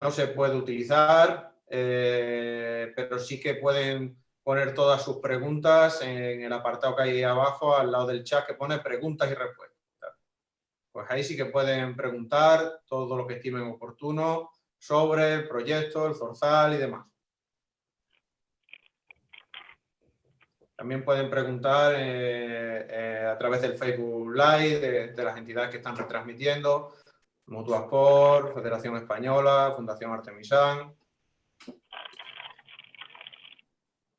no se puede utilizar, pero sí que pueden poner todas sus preguntas en el apartado que hay ahí abajo, al lado del chat, que pone preguntas y respuestas. Pues ahí sí que pueden preguntar todo lo que estimen oportuno sobre el proyecto, el zorzal y demás. También pueden preguntar a través del Facebook Live de las entidades que están retransmitiendo, Mutuasport, Federación Española, Fundación Artemisán.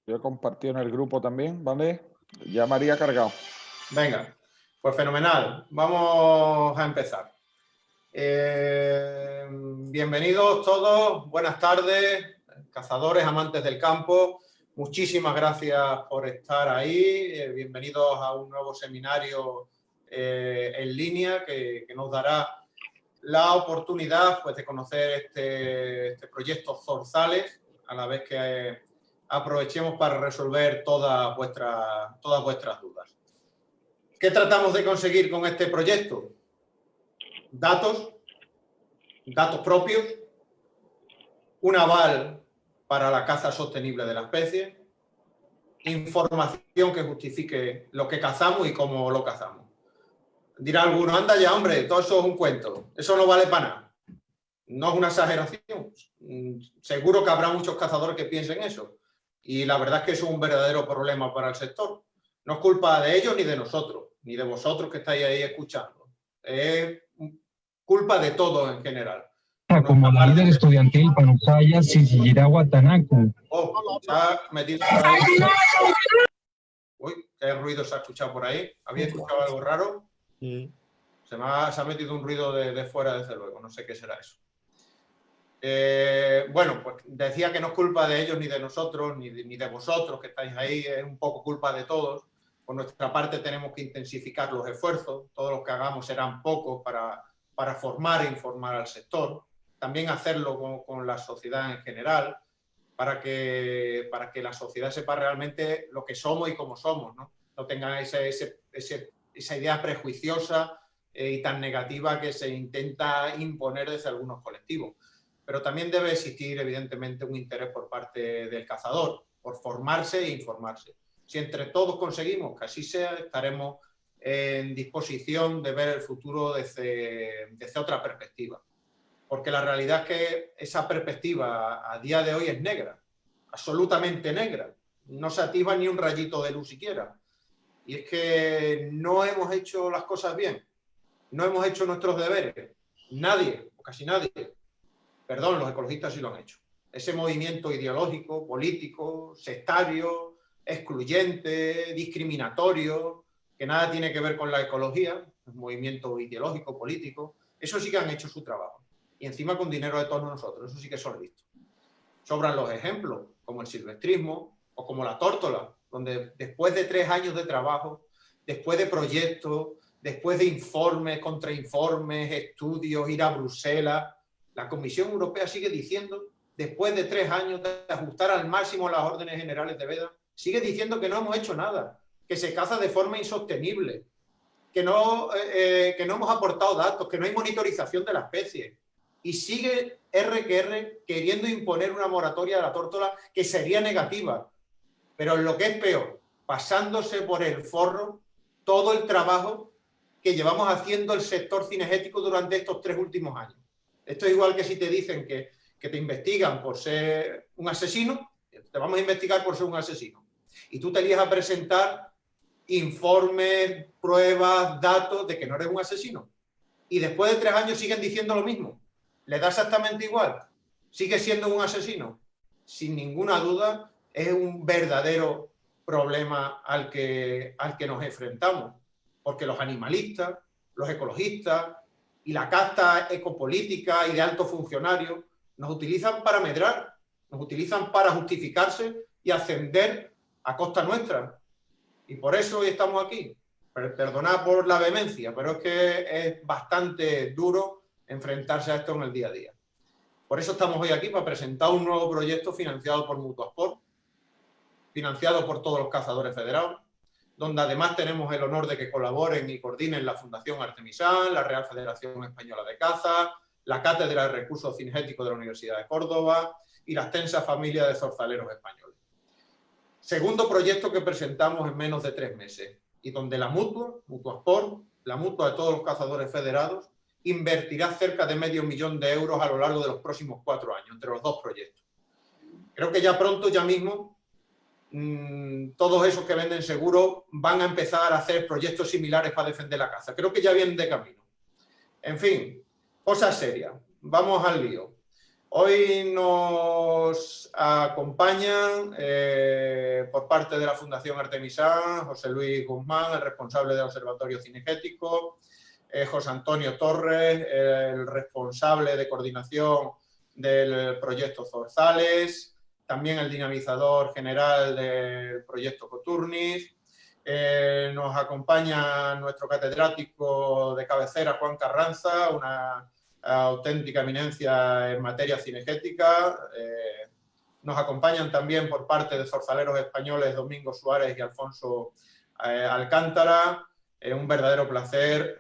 Yo he compartido en el grupo también, ¿vale? Ya María ha cargado. Venga, pues fenomenal. Vamos a empezar. Bienvenidos todos, buenas tardes, cazadores, amantes del campo. Muchísimas gracias por estar ahí. Bienvenidos a un nuevo seminario en línea que nos dará la oportunidad, pues, de conocer este proyecto Zorzales, a la vez que aprovechemos para resolver todas vuestras dudas. ¿Qué tratamos de conseguir con este proyecto? Datos propios, un aval para la caza sostenible de la especie, información que justifique lo que cazamos y cómo lo cazamos. Dirá alguno, anda ya, hombre, todo eso es un cuento, eso no vale para nada. No es una exageración. Seguro que habrá muchos cazadores que piensen eso. Y la verdad es que eso es un verdadero problema para el sector. No es culpa de ellos ni de nosotros, ni de vosotros que estáis ahí escuchando. Es culpa de todos en general. Como la líder estudiantil Panusaya Sisillira Watanaku. Oh, se ha metido por ahí. Uy, qué ruido se ha escuchado por ahí. ¿Habéis escuchado algo raro? Sí. Se ha metido un ruido de fuera, desde luego. No sé qué será eso. Bueno, pues decía que no es culpa de ellos ni de nosotros, ni de vosotros que estáis ahí, es un poco culpa de todos. Por nuestra parte tenemos que intensificar los esfuerzos, todos los que hagamos serán pocos para formar e informar al sector, también hacerlo con la sociedad en general, para que la sociedad sepa realmente lo que somos y cómo somos, no tengan esa idea prejuiciosa y tan negativa que se intenta imponer desde algunos colectivos. Pero también debe existir, evidentemente, un interés por parte del cazador, por formarse e informarse. Si entre todos conseguimos que así sea, estaremos en disposición de ver el futuro desde otra perspectiva. Porque la realidad es que esa perspectiva a día de hoy es negra, absolutamente negra. No se atisba ni un rayito de luz siquiera. Y es que no hemos hecho las cosas bien, no hemos hecho nuestros deberes. Nadie, o casi nadie. Perdón, los ecologistas sí lo han hecho. Ese movimiento ideológico, político, sectario, excluyente, discriminatorio, que nada tiene que ver con la ecología, un movimiento ideológico, político, eso sí que han hecho su trabajo. Y encima con dinero de todos nosotros, eso sí que son listos. Sobran los ejemplos, como el silvestrismo o como la tórtola, donde después de 3 años de trabajo, después de proyectos, después de informes, contrainformes, estudios, ir a Bruselas, la Comisión Europea sigue diciendo, después de 3 años de ajustar al máximo las órdenes generales de veda, sigue diciendo que no hemos hecho nada, que se caza de forma insostenible, que no hemos aportado datos, que no hay monitorización de la especie. Y sigue R queriendo imponer una moratoria de la tórtola que sería negativa. Pero lo que es peor, pasándose por el forro todo el trabajo que llevamos haciendo el sector cinegético durante estos 3 últimos años. Esto es igual que si te dicen que te investigan por ser un asesino, te vamos a investigar por ser un asesino. Y tú te lías a presentar informes, pruebas, datos de que no eres un asesino. Y después de 3 años siguen diciendo lo mismo. ¿Le da exactamente igual? ¿Sigue siendo un asesino? Sin ninguna duda, es un verdadero problema al que nos enfrentamos. Porque los animalistas, los ecologistas y la casta ecopolítica y de altos funcionarios nos utilizan para medrar, nos utilizan para justificarse y ascender a costa nuestra. Y por eso hoy estamos aquí. Perdonad por la vehemencia, pero es que es bastante duro enfrentarse a esto en el día a día. Por eso estamos hoy aquí, para presentar un nuevo proyecto financiado por Mutuasport, financiado por todos los cazadores federados, donde además tenemos el honor de que colaboren y coordinen la Fundación Artemisán, la Real Federación Española de Caza, la Cátedra de Recursos Cinegéticos de la Universidad de Córdoba y la extensa familia de zorzaleros españoles. Segundo proyecto que presentamos en menos de 3 meses y donde la Mutuasport, la mutua de todos los cazadores federados, invertirá cerca de $500.000 de euros a lo largo de los próximos 4 años entre los 2 proyectos. Creo que ya pronto, ya mismo, todos esos que venden seguro van a empezar a hacer proyectos similares para defender la caza. Creo que ya vienen de camino. En fin, cosas serias. Vamos al lío. Hoy nos acompañan por parte de la Fundación Artemisán José Luis Guzmán, el responsable del Observatorio Cinegético, José Antonio Torres, el responsable de coordinación del proyecto Zorzales, también el dinamizador general del proyecto Coturnis. Nos acompaña nuestro catedrático de cabecera, Juan Carranza, una auténtica eminencia en materia cinegética. Nos acompañan también por parte de zorzaleros españoles Domingo Suárez y Alfonso Alcántara. Un verdadero placer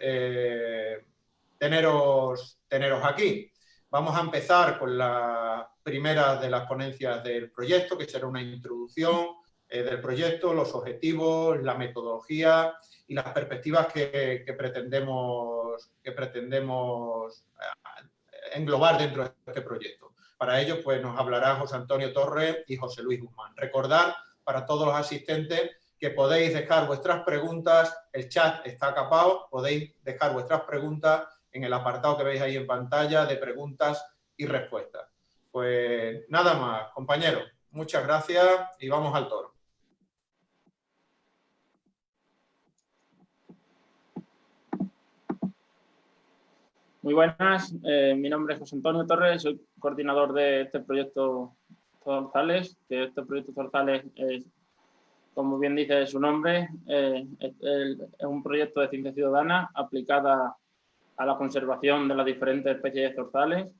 teneros aquí. Vamos a empezar con la primera de las ponencias del proyecto, que será una introducción del proyecto, los objetivos, la metodología y las perspectivas que pretendemos englobar dentro de este proyecto. Para ello, pues nos hablará José Antonio Torres y José Luis Guzmán. Recordad para todos los asistentes que podéis dejar vuestras preguntas, el chat está capado, podéis dejar vuestras preguntas en el apartado que veis ahí en pantalla de preguntas y respuestas. Pues nada más, compañeros, muchas gracias y vamos al toro. Muy buenas, mi nombre es José Antonio Torres, soy coordinador de este proyecto Zorzales, que este proyecto Zorzales es, como bien dice su nombre, es un proyecto de ciencia ciudadana aplicada a la conservación de las diferentes especies de zorzales.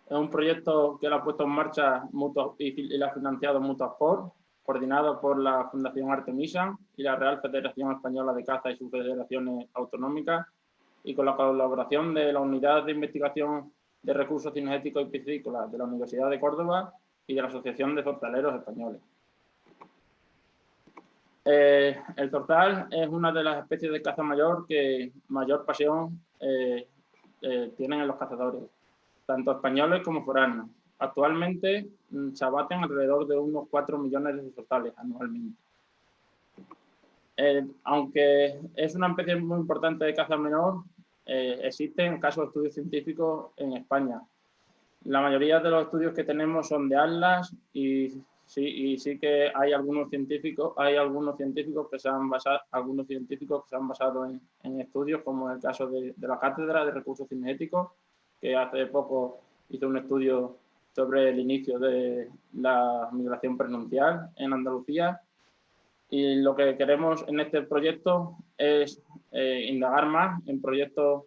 Es un proyecto que lo ha puesto en marcha y lo ha financiado Mutuasport, coordinado por la Fundación Artemisa y la Real Federación Española de Caza y sus federaciones autonómicas, y con la colaboración de la Unidad de Investigación de Recursos Cinegéticos y Piscícolas de la Universidad de Córdoba y de la Asociación de Zorzaleros Españoles. El zorzal es una de las especies de caza mayor que mayor pasión tienen en los cazadores, tanto españoles como foráneos. Actualmente se abaten alrededor de unos 4 millones de zorzales anualmente. Aunque es una especie muy importante de caza menor, existen casos de estudios científicos en España. La mayoría de los estudios que tenemos son de atlas y sí que hay algunos científicos que se han basado en estudios, como el caso de la Cátedra de Recursos Cinegéticos, que hace poco hizo un estudio sobre el inicio de la migración prenupcial en Andalucía. Y lo que queremos en este proyecto es indagar más en proyectos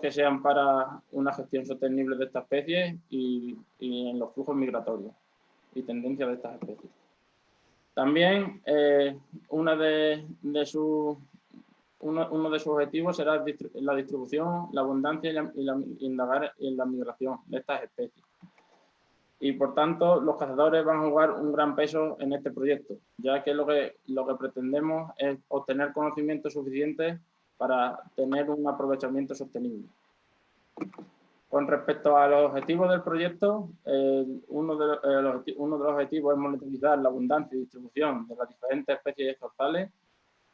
que sean para una gestión sostenible de esta especie y en los flujos migratorios y tendencias de estas especies. También uno de sus objetivos será la distribución, la abundancia y indagar en la migración de estas especies. Y por tanto, los cazadores van a jugar un gran peso en este proyecto, ya que lo que pretendemos es obtener conocimientos suficientes para tener un aprovechamiento sostenible. Con respecto a los objetivos del proyecto, uno de los objetivos es monitorizar la abundancia y distribución de las diferentes especies de zorzales,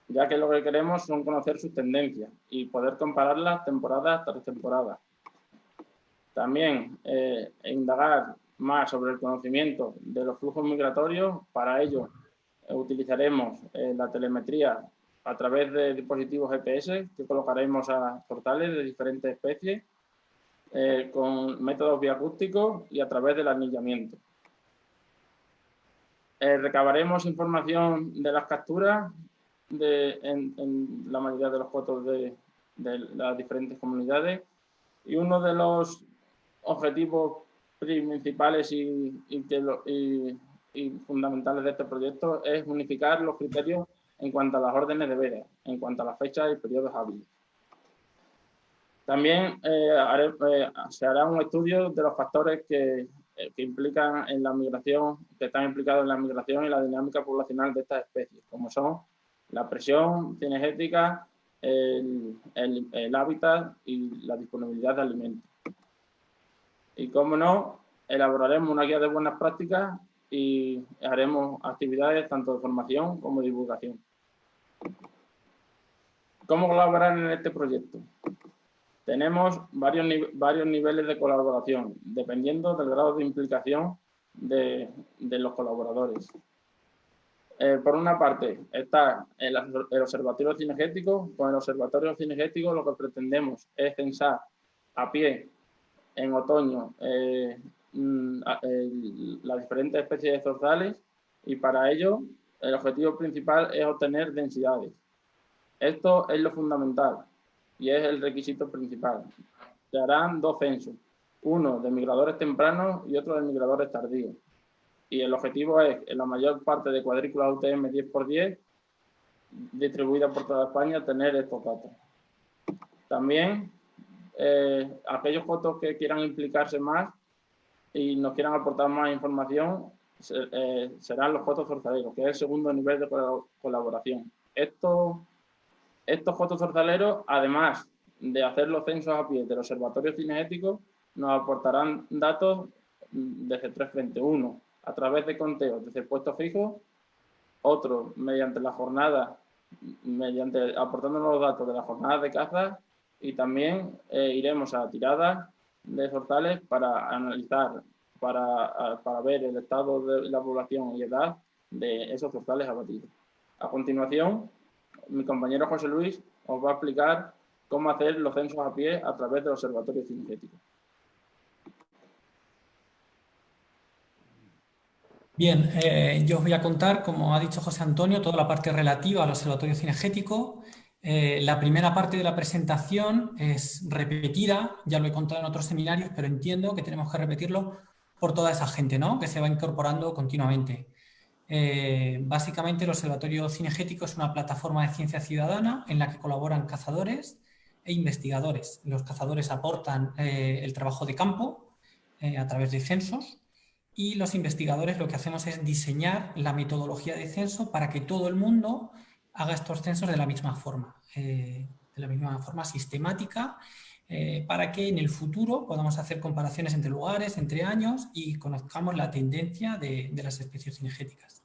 ya que lo que queremos son conocer sus tendencias y poder compararlas temporada tras temporada. También indagar más sobre el conocimiento de los flujos migratorios. Para ello utilizaremos la telemetría a través de dispositivos GPS que colocaremos a zorzales de diferentes especies con métodos bioacústicos y a través del anillamiento. Recabaremos información de las capturas en la mayoría de los cotos de las diferentes comunidades, y uno de los objetivos principales y fundamentales de este proyecto es unificar los criterios en cuanto a las órdenes de veda, en cuanto a las fechas y periodos hábiles. También se hará un estudio de los factores que implican en la migración, que están implicados en la migración y la dinámica poblacional de estas especies, como son la presión cinegética, el hábitat y la disponibilidad de alimentos. Y como no, elaboraremos una guía de buenas prácticas y haremos actividades tanto de formación como de divulgación. ¿Cómo colaborar en este proyecto? Tenemos varios niveles de colaboración, dependiendo del grado de implicación de los colaboradores. Por una parte, está el observatorio cinegético. Con el observatorio cinegético lo que pretendemos es censar a pie, en otoño, las diferentes especies de zorzales, y para ello el objetivo principal es obtener densidades. Esto es lo fundamental y es el requisito principal. Se harán 2 censos, uno de migradores tempranos y otro de migradores tardíos. Y el objetivo es, en la mayor parte de cuadrículas UTM 10×10, distribuidas por toda España, tener estos datos. También, aquellos cotos que quieran implicarse más y nos quieran aportar más información, serán los cotos zorzaleros, que es el segundo nivel de colaboración. Estos cotos zorzaleros, además de hacer los censos a pie del observatorio cinegético, nos aportarán datos desde 3 frentes. Uno, a través de conteos desde puestos fijos. Otro, mediante la jornada, aportándonos los datos de las jornadas de caza. Y también iremos a tiradas de zorzales para analizar, para ver el estado de la población y edad de esos zorzales abatidos. A continuación, mi compañero José Luis os va a explicar cómo hacer los censos a pie a través del observatorio cinegético. Bien, yo os voy a contar, como ha dicho José Antonio, toda la parte relativa al observatorio cinegético. La primera parte de la presentación es repetida, ya lo he contado en otros seminarios, pero entiendo que tenemos que repetirlo por toda esa gente, ¿no?, que se va incorporando continuamente. Básicamente, el Observatorio Cinegético es una plataforma de ciencia ciudadana en la que colaboran cazadores e investigadores. Los cazadores aportan el trabajo de campo a través de censos, y los investigadores lo que hacemos es diseñar la metodología de censo para que todo el mundo haga estos censos de la misma forma sistemática, para que en el futuro podamos hacer comparaciones entre lugares, entre años, y conozcamos la tendencia de las especies cinegéticas.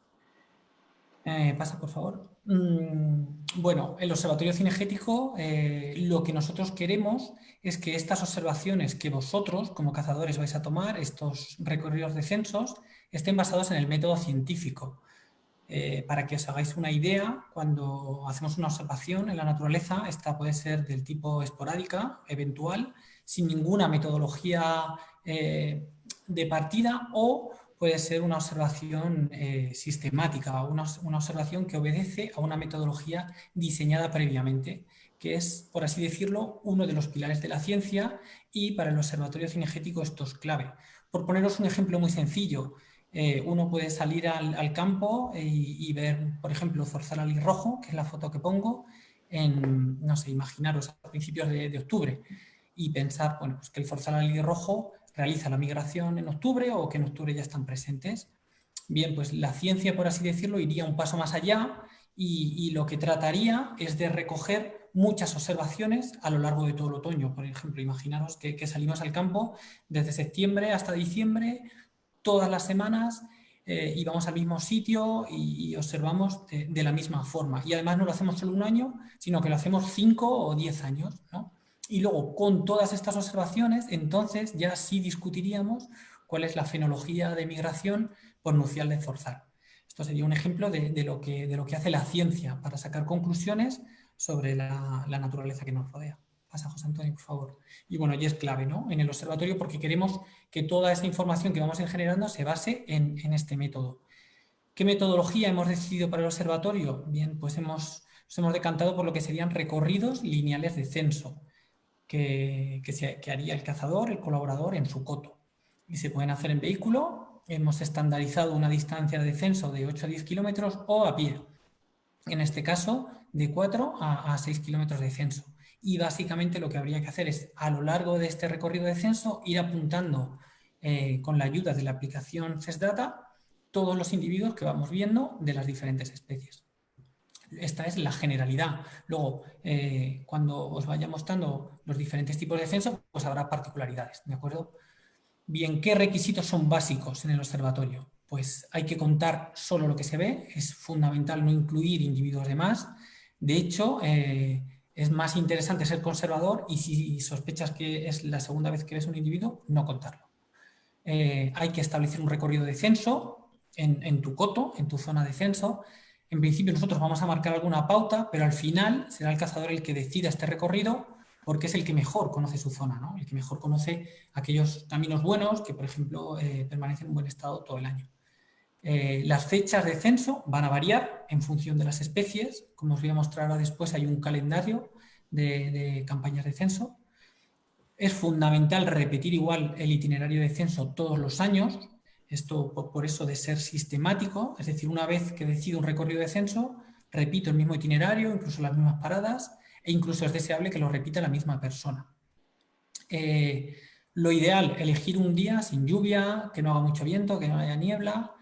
Pasa, por favor. Bueno, el observatorio cinegético, lo que nosotros queremos es que estas observaciones que vosotros, como cazadores, vais a tomar, estos recorridos de censos, estén basados en el método científico. Para que os hagáis una idea, cuando hacemos una observación en la naturaleza, esta puede ser del tipo esporádica, eventual, sin ninguna metodología de partida, o puede ser una observación sistemática, una observación que obedece a una metodología diseñada previamente, que es, por así decirlo, uno de los pilares de la ciencia, y para el observatorio cinegético esto es clave. Por poneros un ejemplo muy sencillo, uno puede salir al campo y ver, por ejemplo, zorzal alirrojo, que es la foto que pongo, no sé, imaginaros a principios de octubre, y pensar, bueno, pues que el zorzal alirrojo realiza la migración en octubre, o que en octubre ya están presentes. Bien, pues la ciencia, por así decirlo, iría un paso más allá y lo que trataría es de recoger muchas observaciones a lo largo de todo el otoño. Por ejemplo, imaginaros que salimos al campo desde septiembre hasta diciembre, todas las semanas, y vamos al mismo sitio y observamos de la misma forma. Y además no lo hacemos solo un año, sino que lo hacemos 5 o 10 años, ¿no? Y luego, con todas estas observaciones, entonces ya sí discutiríamos cuál es la fenología de migración postnupcial de zorzal. Esto sería un ejemplo de lo que hace la ciencia para sacar conclusiones sobre la naturaleza que nos rodea. Pasa, José Antonio, por favor. Y bueno, y es clave, ¿no?, en el observatorio, porque queremos que toda esa información que vamos a ir generando se base en este método. ¿Qué metodología hemos decidido para el observatorio? Bien, pues nos hemos decantado por lo que serían recorridos lineales de censo, que haría el cazador, el colaborador, en su coto. Y se pueden hacer en vehículo. Hemos estandarizado una distancia de censo de 8 a 10 kilómetros, o a pie. En este caso, de 4 a 6 kilómetros de censo. Y básicamente lo que habría que hacer es, a lo largo de este recorrido de censo, ir apuntando con la ayuda de la aplicación CESDATA todos los individuos que vamos viendo de las diferentes especies. Esta es la generalidad. Luego, cuando os vaya mostrando los diferentes tipos de censo, pues habrá particularidades, ¿de acuerdo? Bien, ¿qué requisitos son básicos en el observatorio? Pues hay que contar solo lo que se ve, es fundamental no incluir individuos de más. De hecho, es más interesante ser conservador y si sospechas que es la segunda vez que ves un individuo, no contarlo. Hay que establecer un recorrido de censo en tu coto, en tu zona de censo. En principio nosotros vamos a marcar alguna pauta, pero al final será el cazador el que decida este recorrido porque es el que mejor conoce su zona, ¿no? El que mejor conoce aquellos caminos buenos que, por ejemplo, permanecen en buen estado todo el año. Las fechas de censo van a variar en función de las especies. Como os voy a mostrar ahora después, hay un calendario de campañas de censo. Es fundamental repetir igual el itinerario de censo todos los años. Esto por eso de ser sistemático, es decir, una vez que decido un recorrido de censo, repito el mismo itinerario, incluso las mismas paradas, e incluso es deseable que lo repita la misma persona. Lo ideal, elegir un día sin lluvia, que no haga mucho viento, que no haya niebla.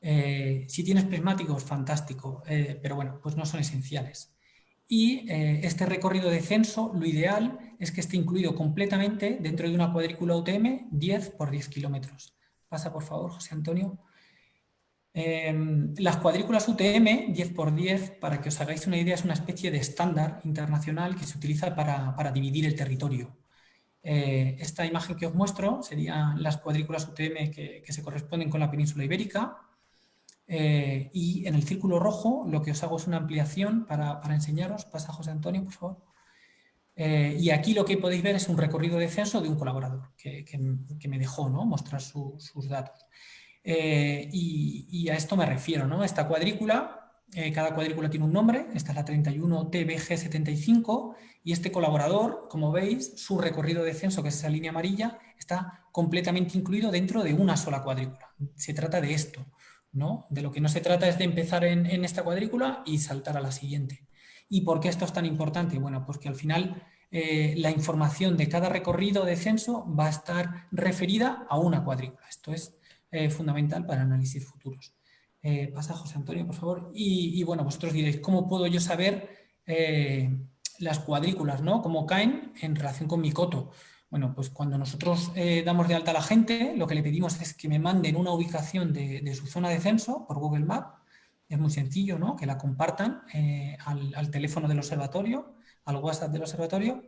Si tienes prismáticos, fantástico, pero bueno, pues no son esenciales. Y este recorrido de censo, lo ideal es que esté incluido completamente dentro de una cuadrícula UTM 10 por 10 kilómetros. Pasa, por favor, José Antonio. Las cuadrículas UTM 10 por 10, para que os hagáis una idea, es una especie de estándar internacional que se utiliza para dividir el territorio. Esta imagen que os muestro serían las cuadrículas UTM que se corresponden con la península ibérica. Y en el círculo rojo lo que os hago es una ampliación para enseñaros. Pasa, José Antonio, por favor. Y aquí lo que podéis ver es un recorrido de censo de un colaborador que me dejó, ¿no?, mostrar sus datos. Y a esto me refiero, ¿no? Esta cuadrícula, cada cuadrícula tiene un nombre. Esta es la 31TBG75 y este colaborador, como veis, su recorrido de censo, que es esa línea amarilla, está completamente incluido dentro de una sola cuadrícula. Se trata de esto, ¿no? De lo que no se trata es de empezar en esta cuadrícula y saltar a la siguiente. ¿Y por qué esto es tan importante? Bueno, pues que al final la información de cada recorrido de censo va a estar referida a una cuadrícula. Esto es fundamental para análisis futuros. Pasa, José Antonio, por favor. Y bueno, vosotros diréis, ¿cómo puedo yo saber las cuadrículas, ¿no?, cómo caen en relación con mi coto? Bueno, pues cuando nosotros damos de alta a la gente, lo que le pedimos es que me manden una ubicación de su zona de censo por Google Maps. Es muy sencillo, ¿no?, que la compartan al teléfono del observatorio, al WhatsApp del observatorio.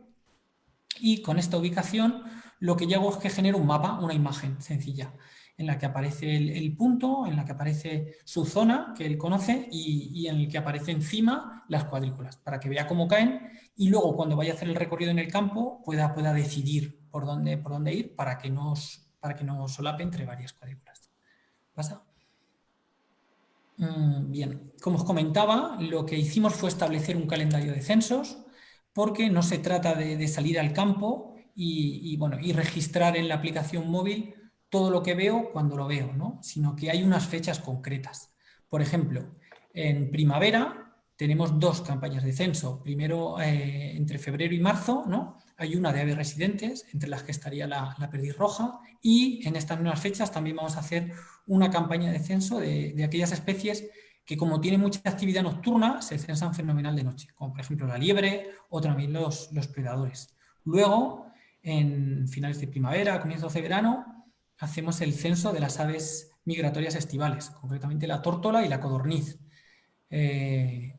Y con esta ubicación lo que yo hago es que genero un mapa, una imagen sencilla, en la que aparece el punto, en la que aparece su zona que él conoce y en el que aparece encima las cuadrículas, para que vea cómo caen y luego cuando vaya a hacer el recorrido en el campo pueda decidir por dónde ir para que no solape entre varias cuadrículas. ¿Pasa? Bien, como os comentaba, lo que hicimos fue establecer un calendario de censos porque no se trata de salir al campo y registrar en la aplicación móvil todo lo que veo cuando lo veo, ¿no?, sino que hay unas fechas concretas. Por ejemplo, en primavera tenemos 2 campañas de censo. Primero, entre febrero y marzo, ¿no?, hay una de aves residentes, entre las que estaría la perdiz roja, y en estas mismas fechas también vamos a hacer una campaña de censo de aquellas especies que, como tienen mucha actividad nocturna, se censan fenomenal de noche, como por ejemplo la liebre o también los predadores. Luego, en finales de primavera, comienzos de verano, hacemos el censo de las aves migratorias estivales, concretamente la tórtola y la codorniz.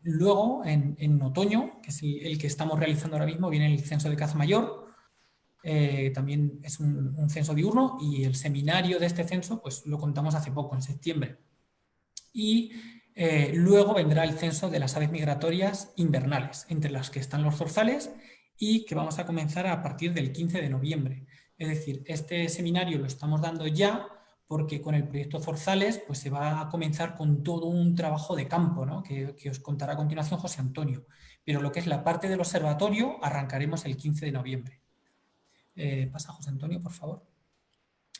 Luego, en otoño, que es el que estamos realizando ahora mismo, viene el censo de caza mayor. También es un censo diurno y el seminario de este censo pues lo contamos hace poco, en septiembre. Y luego vendrá el censo de las aves migratorias invernales, entre las que están los zorzales y que vamos a comenzar a partir del 15 de noviembre. Es decir, este seminario lo estamos dando ya porque con el proyecto Zorzales pues se va a comenzar con todo un trabajo de campo, ¿no?, que os contará a continuación José Antonio. Pero lo que es la parte del observatorio arrancaremos el 15 de noviembre. Pasa, José Antonio, por favor.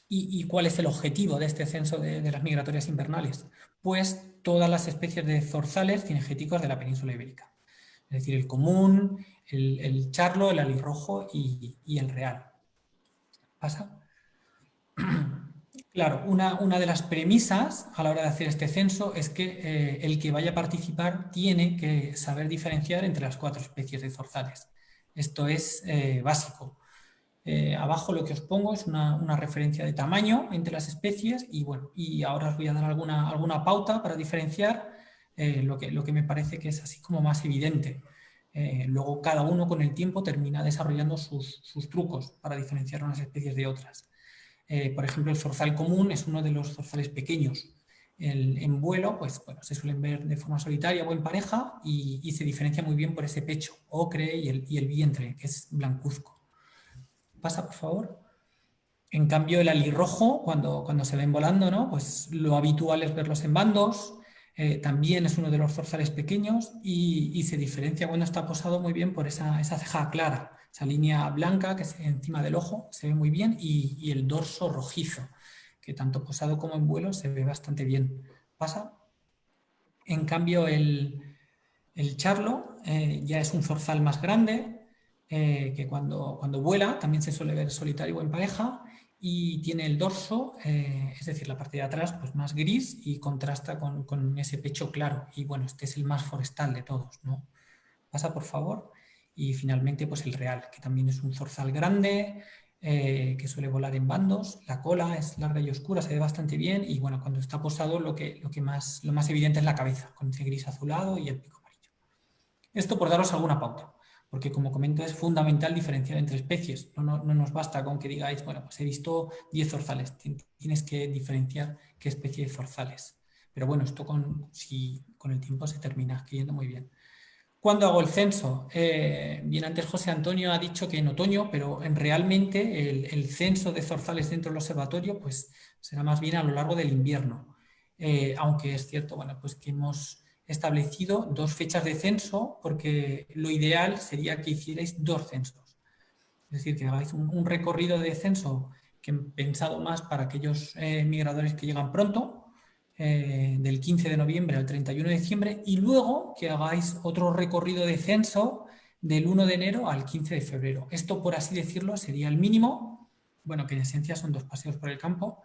¿Y cuál es el objetivo de este censo de las migratorias invernales? Pues todas las especies de zorzales cinegéticos de la península ibérica. Es decir, el común, el charlo, el alirrojo y el real. ¿Pasa? Claro, una de las premisas a la hora de hacer este censo es que el que vaya a participar tiene que saber diferenciar entre las 4 especies de zorzales. Esto es básico. Abajo lo que os pongo es una referencia de tamaño entre las especies y bueno, y ahora os voy a dar alguna pauta para diferenciar lo que me parece que es así como más evidente. Luego cada uno con el tiempo termina desarrollando sus trucos para diferenciar unas especies de otras. Por ejemplo, el zorzal común es uno de los zorzales pequeños. En vuelo, pues bueno, se suelen ver de forma solitaria o en pareja y se diferencia muy bien por ese pecho ocre y el vientre, que es blancuzco. Pasa, por favor. En cambio, el alirrojo, cuando se ven volando, ¿no? Pues lo habitual es verlos en bandos. También es uno de los zorzales pequeños y se diferencia cuando está posado muy bien por esa ceja clara, esa línea blanca que es encima del ojo, se ve muy bien, y el dorso rojizo, que tanto posado como en vuelo se ve bastante bien. ¿Pasa? En cambio, el charlo ya es un zorzal más grande, que cuando vuela también se suele ver solitario o en pareja, y tiene el dorso, es decir, la parte de atrás, pues más gris y contrasta con ese pecho claro. Y bueno, este es el más forestal de todos, ¿no? Pasa, por favor. Y finalmente, pues el real, que también es un zorzal grande, que suele volar en bandos. La cola es larga y oscura, se ve bastante bien. Y bueno, cuando está posado, lo más evidente es la cabeza, con ese gris azulado y el pico amarillo. Esto por daros alguna pauta, porque como comento es fundamental diferenciar entre especies. No nos basta con que digáis, bueno, pues he visto 10 zorzales, tienes que diferenciar qué especie de zorzales. Pero bueno, esto con el tiempo se termina adquiriendo muy bien. ¿Cuándo hago el censo? Bien, antes José Antonio ha dicho que en otoño, pero realmente el censo de zorzales dentro del observatorio pues será más bien a lo largo del invierno. Aunque es cierto, bueno, pues que hemos establecido 2 fechas de censo porque lo ideal sería que hicierais 2 censos. Es decir, que hagáis un recorrido de censo que he pensado más para aquellos migradores que llegan pronto, del 15 de noviembre al 31 de diciembre, y luego que hagáis otro recorrido de censo del 1 de enero al 15 de febrero. Esto, por así decirlo, sería el mínimo, bueno, que en esencia son 2 paseos por el campo,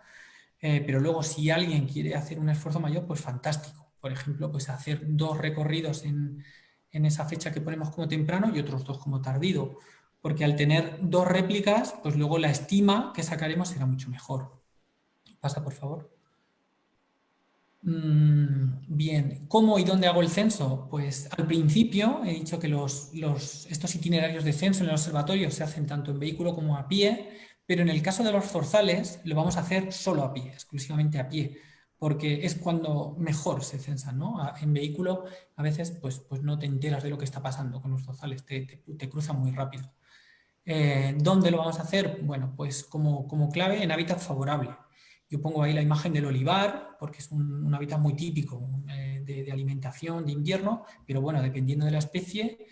pero luego si alguien quiere hacer un esfuerzo mayor, pues fantástico. Por ejemplo, pues hacer 2 recorridos en esa fecha que ponemos como temprano y otros 2 como tardío, porque al tener 2 réplicas, pues luego la estima que sacaremos será mucho mejor. Pasa, por favor. Bien, ¿cómo y dónde hago el censo? Pues al principio he dicho que estos itinerarios de censo en el observatorio se hacen tanto en vehículo como a pie, pero en el caso de los zorzales lo vamos a hacer solo a pie, exclusivamente a pie, porque es cuando mejor se censan, ¿no? En vehículo a veces pues no te enteras de lo que está pasando con los zorzales, te cruzan muy rápido. ¿Dónde lo vamos a hacer? Bueno, pues como clave en hábitat favorable. Yo pongo ahí la imagen del olivar, porque es un hábitat muy típico de alimentación de invierno, pero bueno, dependiendo de la especie,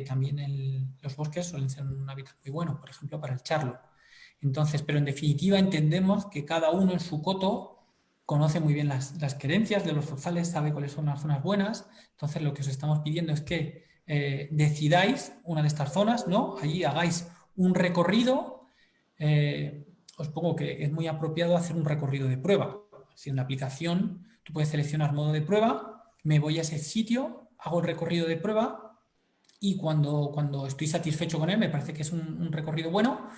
también los bosques suelen ser un hábitat muy bueno, por ejemplo, para el charlo. Entonces, pero en definitiva entendemos que cada uno en su coto conoce muy bien las querencias de los zorzales, sabe cuáles son las zonas buenas. Entonces, lo que os estamos pidiendo es que decidáis una de estas zonas, ¿no? Allí hagáis un recorrido. Os pongo que es muy apropiado hacer un recorrido de prueba. Si en la aplicación tú puedes seleccionar modo de prueba, me voy a ese sitio, hago el recorrido de prueba y cuando estoy satisfecho con él, me parece que es un recorrido bueno,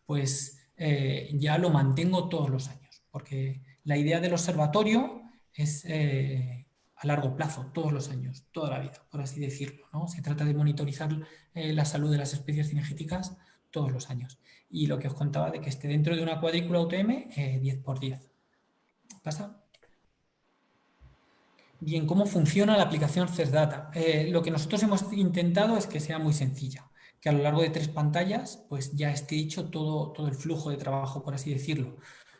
pues ya lo mantengo todos los años. Porque la idea del observatorio es a largo plazo, todos los años, toda la vida, por así decirlo, ¿no? Se trata de monitorizar la salud de las especies cinegéticas todos los años. Y lo que os contaba de que esté dentro de una cuadrícula UTM 10×10. ¿Pasa? Bien, ¿cómo funciona la aplicación CESDATA? Lo que nosotros hemos intentado es que sea muy sencilla, que a lo largo de 3 pantallas pues ya esté hecho todo el flujo de trabajo, por así decirlo.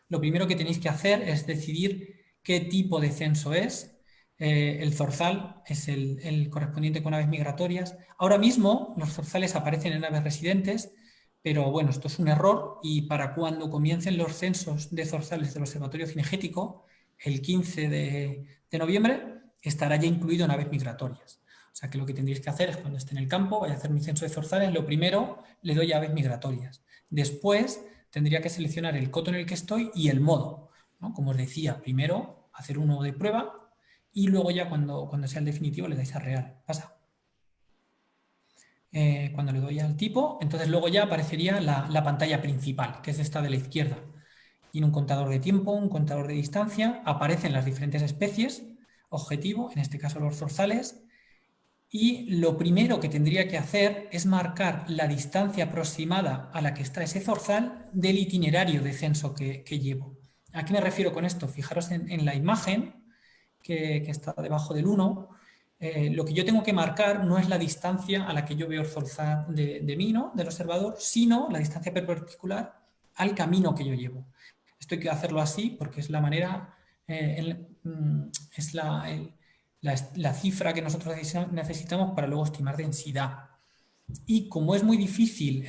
Lo primero que tenéis que hacer es decidir qué tipo de censo es. El zorzal es el correspondiente con aves migratorias. Ahora mismo los zorzales aparecen en aves residentes, pero bueno, esto es un error y para cuando comiencen los censos de zorzales del Observatorio Cinegético, el 15 de noviembre, estará ya incluido en aves migratorias. O sea que lo que tendréis que hacer es cuando esté en el campo, vaya a hacer mi censo de zorzales, lo primero le doy a aves migratorias. Después tendría que seleccionar el coto en el que estoy y el modo, ¿no? Como os decía, primero hacer uno de prueba y luego ya cuando sea el definitivo le dais a real. Pasa. Cuando le doy al tipo, entonces luego ya aparecería la pantalla principal, que es esta de la izquierda. Tiene un contador de tiempo, un contador de distancia, aparecen las diferentes especies, objetivo, en este caso los zorzales, y lo primero que tendría que hacer es marcar la distancia aproximada a la que está ese zorzal del itinerario de censo que llevo. ¿A qué me refiero con esto? Fijaros en la imagen que está debajo del 1. Lo que yo tengo que marcar no es la distancia a la que yo veo el zorzal de mí, ¿no? Del observador, sino la distancia perpendicular al camino que yo llevo. Esto hay que hacerlo así porque es la manera, es la cifra que nosotros necesitamos para luego estimar densidad. Y como es muy difícil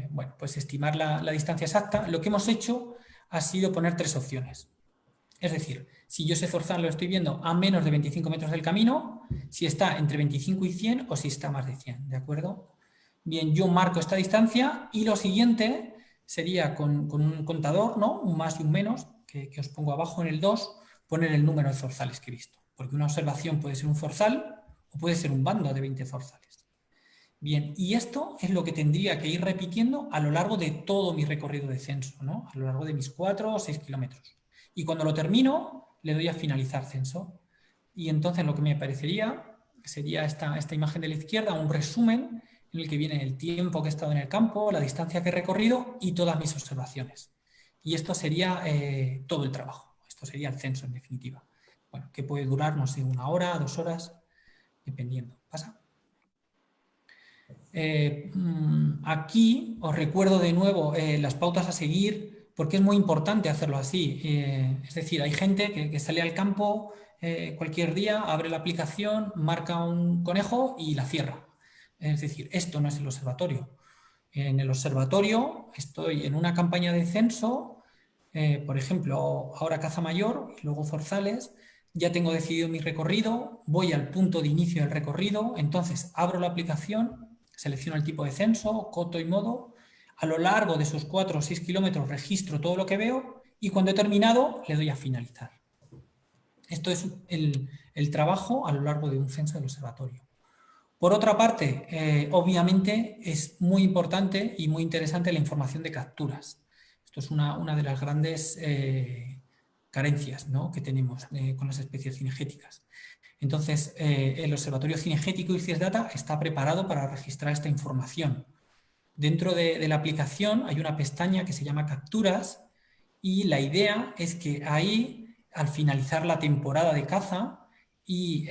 bueno, pues estimar la distancia exacta, lo que hemos hecho ha sido poner 3 opciones. Es decir, si yo ese zorzal lo estoy viendo a menos de 25 metros del camino, si está entre 25 y 100 o si está más de 100, ¿de acuerdo? Bien, yo marco esta distancia y lo siguiente sería con un contador, ¿no? Un más y un menos, que os pongo abajo en el 2, poner el número de zorzales que he visto. Porque una observación puede ser un zorzal o puede ser un bando de 20 zorzales. Bien, y esto es lo que tendría que ir repitiendo a lo largo de todo mi recorrido de censo, ¿no? A lo largo de mis 4 o 6 kilómetros. Y cuando lo termino, le doy a finalizar censo. Y entonces lo que me aparecería sería esta imagen de la izquierda, un resumen en el que viene el tiempo que he estado en el campo, la distancia que he recorrido y todas mis observaciones. Y esto sería todo el trabajo. Esto sería el censo, en definitiva. Bueno, que puede durar, no sé, 1 hora, 2 horas, dependiendo. ¿Pasa? Aquí os recuerdo de nuevo las pautas a seguir, porque es muy importante hacerlo así. Es decir, hay gente que sale al campo cualquier día, abre la aplicación, marca un conejo y la cierra. Es decir, esto no es el observatorio. En el observatorio estoy en una campaña de censo, por ejemplo, ahora caza mayor y luego zorzales. Ya tengo decidido mi recorrido, voy al punto de inicio del recorrido, entonces abro la aplicación, selecciono el tipo de censo, coto y modo. A lo largo de esos 4 o 6 kilómetros registro todo lo que veo y cuando he terminado le doy a finalizar. Esto es el trabajo a lo largo de un censo del observatorio. Por otra parte, obviamente es muy importante y muy interesante la información de capturas. Esto es una de las grandes carencias, ¿no?, que tenemos con las especies cinegéticas. Entonces, el Observatorio Cinegético ICIES Data está preparado para registrar esta información. Dentro de la aplicación hay una pestaña que se llama Capturas y la idea es que ahí, al finalizar la temporada de caza y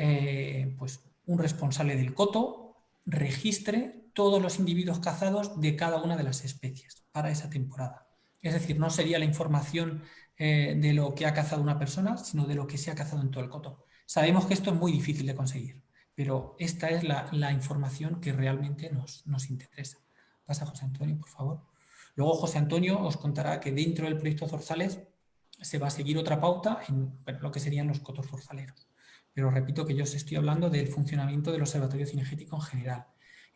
pues un responsable del coto registre todos los individuos cazados de cada una de las especies para esa temporada. Es decir, no sería la información de lo que ha cazado una persona, sino de lo que se ha cazado en todo el coto. Sabemos que esto es muy difícil de conseguir, pero esta es la información que realmente nos interesa. Pasa José Antonio, por favor. Luego José Antonio os contará que dentro del proyecto Zorzales se va a seguir otra pauta en lo que serían los cotos zorzaleros. Pero repito que yo os estoy hablando del funcionamiento del Observatorio Cinegético en general.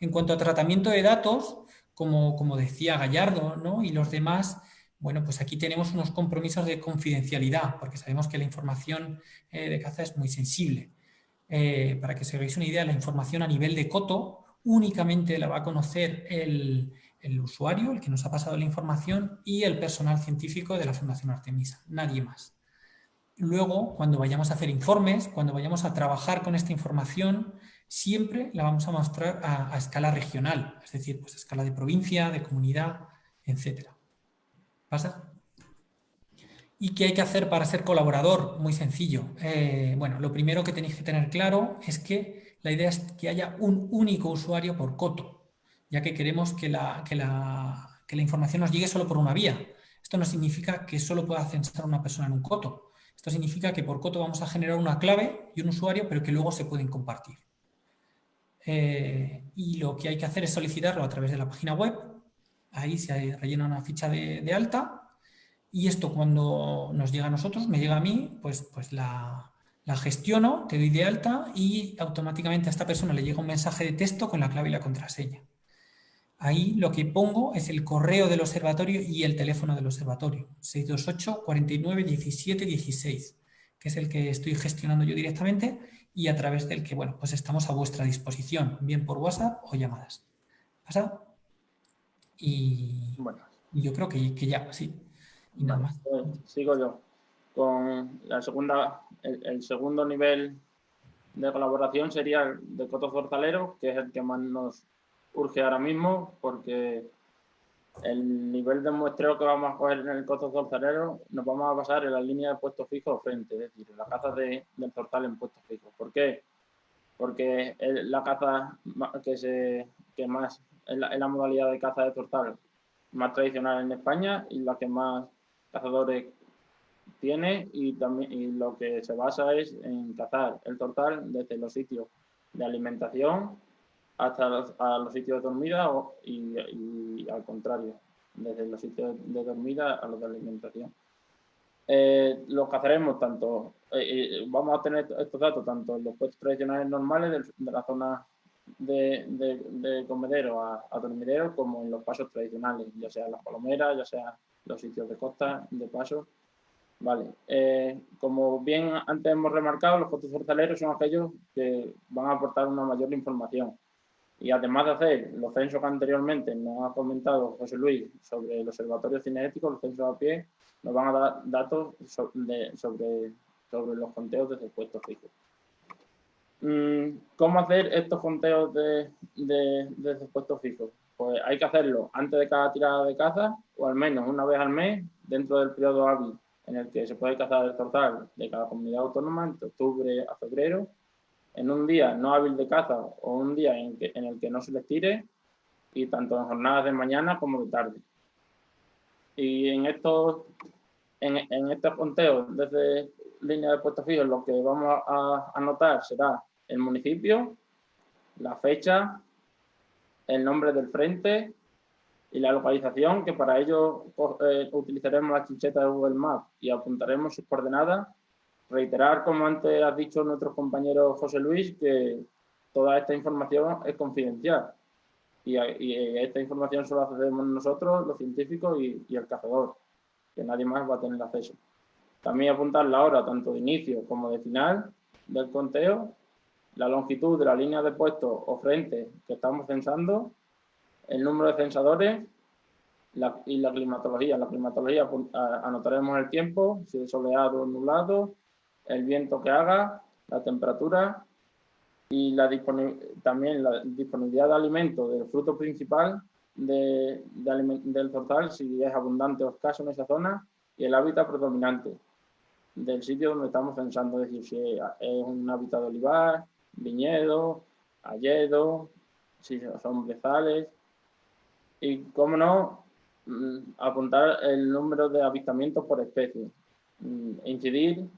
En cuanto a tratamiento de datos, como decía Gallardo, ¿no?, y los demás, bueno, pues aquí tenemos unos compromisos de confidencialidad, porque sabemos que la información de caza es muy sensible. Para que os hagáis una idea, la información a nivel de coto únicamente la va a conocer el usuario, el que nos ha pasado la información, y el personal científico de la Fundación Artemisa, nadie más. Luego, cuando vayamos a hacer informes, cuando vayamos a trabajar con esta información, siempre la vamos a mostrar a escala regional, es decir, pues a escala de provincia, de comunidad, etc. ¿Pasa? ¿Y qué hay que hacer para ser colaborador? Muy sencillo. Bueno, lo primero que tenéis que tener claro es que la idea es que haya un único usuario por coto, ya que queremos que la información nos llegue solo por una vía. Esto no significa que solo pueda censar una persona en un coto. Esto significa que por coto vamos a generar una clave y un usuario, pero que luego se pueden compartir. Y lo que hay que hacer es solicitarlo a través de la página web. Ahí se rellena una ficha de alta. Y esto, cuando nos llega a nosotros, me llega a mí, pues la La gestiono, te doy de alta y automáticamente a esta persona le llega un mensaje de texto con la clave y la contraseña. Ahí lo que pongo es el correo del observatorio y el teléfono del observatorio, 628 49 17 16, que es el que estoy gestionando yo directamente y a través del que, bueno, pues estamos a vuestra disposición, bien por WhatsApp o llamadas. ¿Pasa? Y Bueno, yo creo que ya, sí. Y nada vale, más. pues sigo yo. Con la segunda, el segundo nivel de colaboración sería el de Coto Zorzalero, que es el que más nos urge ahora mismo, porque el nivel de muestreo que vamos a coger en el Coto Zorzalero nos vamos a basar en la línea de puestos fijos o frente, es decir, la caza del zorzal en puestos fijos. ¿Por qué? Porque es la caza que más es la modalidad de caza de zorzal más tradicional en España y la que más cazadores tiene, y lo que se basa es en cazar el zorzal desde los sitios de alimentación hasta los sitios de dormida y al contrario, desde los sitios de dormida a los de alimentación. Los cazaremos tanto, vamos a tener estos datos tanto en los puestos tradicionales normales de la zona de comedero a dormidero, como en los pasos tradicionales, ya sea las palomeras, ya sea los sitios de costa, de paso. Vale, como bien antes hemos remarcado, los cotos zorzaleros son aquellos que van a aportar una mayor información. Y además de hacer los censos que anteriormente nos ha comentado José Luis sobre el observatorio cinegético, los censos a pie, nos van a dar datos sobre los conteos desde puestos fijos. ¿Cómo hacer estos conteos desde puestos fijos? Pues hay que hacerlo antes de cada tirada de caza, o al menos una vez al mes, dentro del periodo hábil en el que se puede cazar el zorzal de cada comunidad autónoma, entre octubre a febrero, en un día no hábil de caza o un día en el que no se les tire, y tanto en jornadas de mañana como de tarde. Y en estos conteos desde línea de puestos fijos, lo que vamos a anotar será el municipio, la fecha, el nombre del frente y la localización, que para ello utilizaremos la chincheta de Google Maps y apuntaremos sus coordenadas. Reiterar, como antes ha dicho nuestro compañero José Luis, que toda esta información es confidencial y esta información solo accedemos nosotros, los científicos y el cazador, que nadie más va a tener acceso. También apuntar la hora tanto de inicio como de final del conteo, la longitud de la línea de puestos o frente que estamos censando, el número de censadores y la climatología. En la climatología anotaremos el tiempo, si es soleado o nublado, el viento que haga, la temperatura y también la disponibilidad de alimentos del fruto principal del zorzal, si es abundante o escaso en esa zona, y el hábitat predominante del sitio donde estamos censando, es decir, si es un hábitat de olivar, viñedo, hayedo, si son brezales, y, cómo no, apuntar el número de avistamientos por especie. Incidir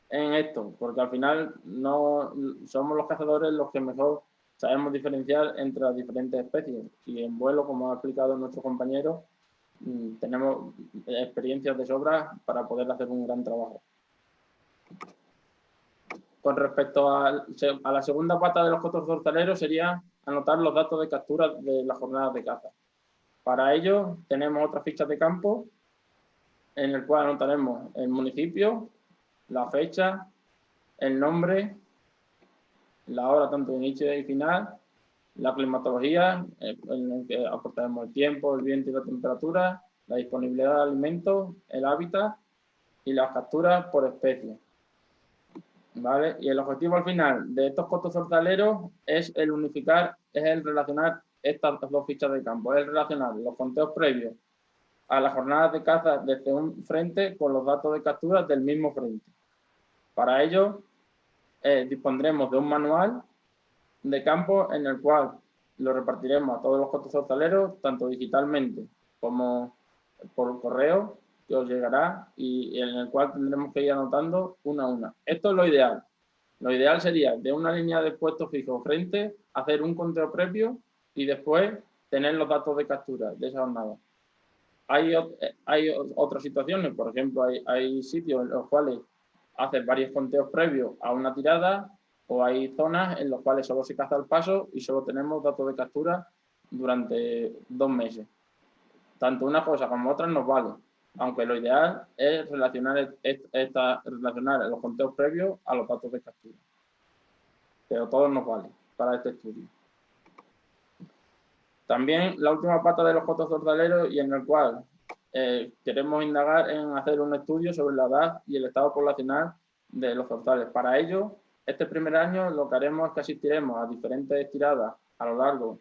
en esto, porque al final no somos los cazadores los que mejor sabemos diferenciar entre las diferentes especies, y en vuelo, como ha explicado nuestro compañero, tenemos experiencias de sobra para poder hacer un gran trabajo. Con respecto a la segunda pata de los cotos zorzaleros, sería anotar los datos de captura de las jornadas de caza. Para ello tenemos otras fichas de campo en el cual anotaremos el municipio, la fecha, el nombre, la hora tanto de inicio y final, la climatología, en el que aportaremos el tiempo, el viento y la temperatura, la disponibilidad de alimentos, el hábitat y las capturas por especie. ¿Vale? Y el objetivo al final de estos cotos zorzaleros es el unificar, es el relacionar estas dos fichas de campo, es el relacionar los conteos previos a las jornadas de caza desde un frente con los datos de captura del mismo frente. Para ello, dispondremos de un manual de campo en el cual lo repartiremos a todos los cotos zorzaleros, tanto digitalmente como por correo, que os llegará, y en el cual tendremos que ir anotando una a una. Esto es lo ideal. Lo ideal sería de una línea de puestos fijos frente, hacer un conteo previo y después tener los datos de captura de esa jornada. Hay otras situaciones, por ejemplo, hay sitios en los cuales haces varios conteos previos a una tirada, o hay zonas en las cuales solo se caza al paso y solo tenemos datos de captura durante 2 meses. Tanto una cosa como otra nos vale, aunque lo ideal es relacionar los conteos previos a los datos de captura. Pero todos nos vale para este estudio. También la última pata de los cotos zorzaleros, y en el cual queremos indagar en hacer un estudio sobre la edad y el estado poblacional de los zorzales. Para ello, este primer año lo que haremos es que asistiremos a diferentes tiradas a lo largo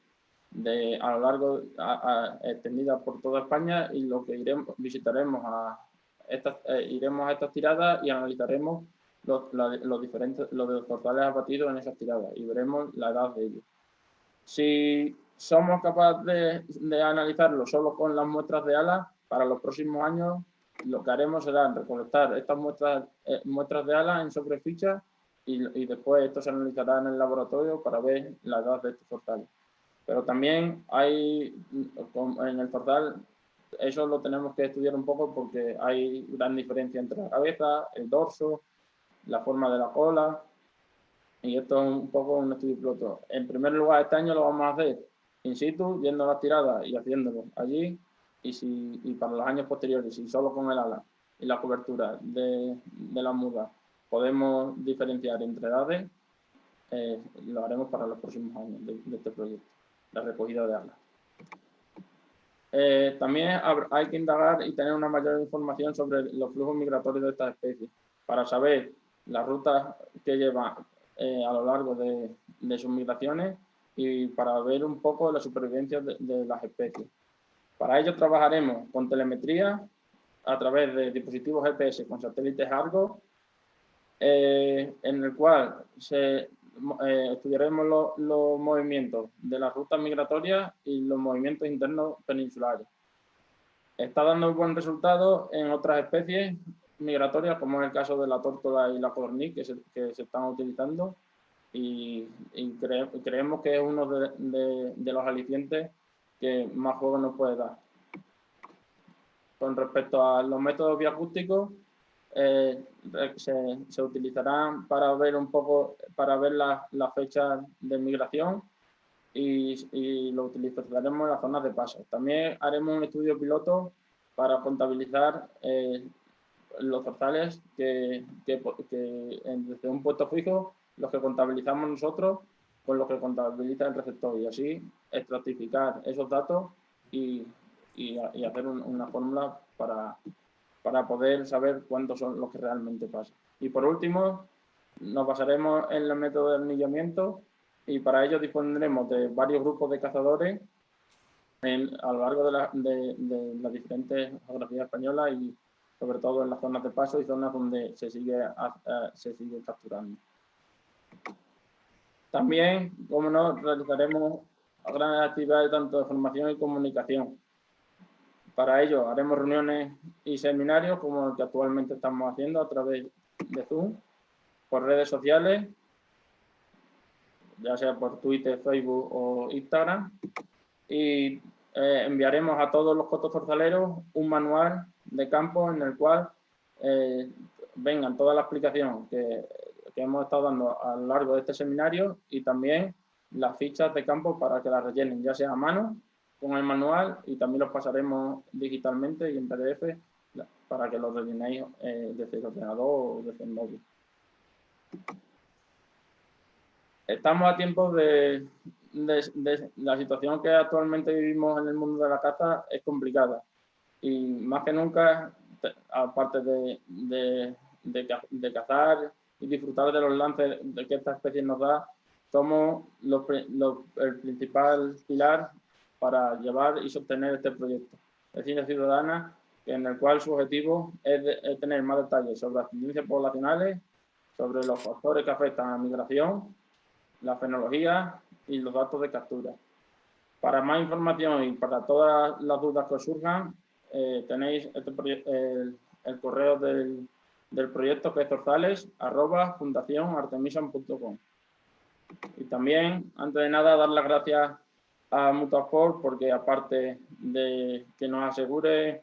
extendidas por toda España, y lo que iremos a estas tiradas y analizaremos los zorzales abatidos en esas tiradas y veremos la edad de ellos. Si somos capaces de analizarlo solo con las muestras de alas, para los próximos años lo que haremos será recolectar estas muestras de alas en sobrefichas y después esto se analizará en el laboratorio para ver la edad de estos zorzales. Pero también hay en el zorzal, eso lo tenemos que estudiar un poco porque hay gran diferencia entre la cabeza, el dorso, la forma de la cola, y esto es un poco un estudio piloto. En primer lugar, este año lo vamos a hacer in situ, viendo las tiradas y haciéndolo allí, y para los años posteriores, si solo con el ala y la cobertura de la muda podemos diferenciar entre edades, lo haremos para los próximos años de este proyecto, la recogida de alas. También hay que indagar y tener una mayor información sobre los flujos migratorios de estas especies, para saber las rutas que llevan a lo largo de sus migraciones y para ver un poco la supervivencia de las especies. Para ello trabajaremos con telemetría a través de dispositivos GPS con satélites Argo, en el cual estudiaremos los movimientos de las rutas migratorias y los movimientos internos peninsulares. Está dando buen resultado en otras especies migratorias, como es el caso de la tórtola y la codorniz, que se están utilizando, y creemos que es uno de los alicientes que más juego nos puede dar. Con respecto a los métodos bioacústicos, se utilizarán para ver las fechas de migración y lo utilizaremos en las zonas de paso. También haremos un estudio piloto para contabilizar los zorzales que desde un puesto fijo, los que contabilizamos nosotros con los que contabiliza el receptor, y así estratificar esos datos y hacer una fórmula para poder saber cuántos son los que realmente pasan. Y por último, nos basaremos en el método de anillamiento, y para ello dispondremos de varios grupos de cazadores a lo largo de las diferentes geografías españolas, y sobre todo en las zonas de paso y zonas donde se sigue capturando. También, como no, realizaremos grandes actividades tanto de formación y comunicación. Para ello haremos reuniones y seminarios como el que actualmente estamos haciendo a través de Zoom, por redes sociales, ya sea por Twitter, Facebook o Instagram, y enviaremos a todos los cotos zorzaleros un manual de campo en el cual vengan toda la explicación que hemos estado dando a lo largo de este seminario, y también las fichas de campo para que las rellenen, ya sea a mano con el manual, y también los pasaremos digitalmente y en PDF para que los rellenéis desde el ordenador o desde el móvil. Estamos a tiempo de la situación que actualmente vivimos en el mundo de la caza es complicada, y más que nunca, aparte de cazar y disfrutar de los lances que esta especie nos da, somos el principal pilar para llevar y sostener este proyecto de ciencia ciudadana, en el cual su objetivo es tener más detalles sobre las tendencias poblacionales, sobre los factores que afectan a la migración, la fenología y los datos de captura. Para más información y para todas las dudas que os surjan, tenéis el correo del proyecto, que es zorzales@fundacionartemisan.com. Y también, antes de nada, dar las gracias a Mutuasport, porque aparte de que nos asegure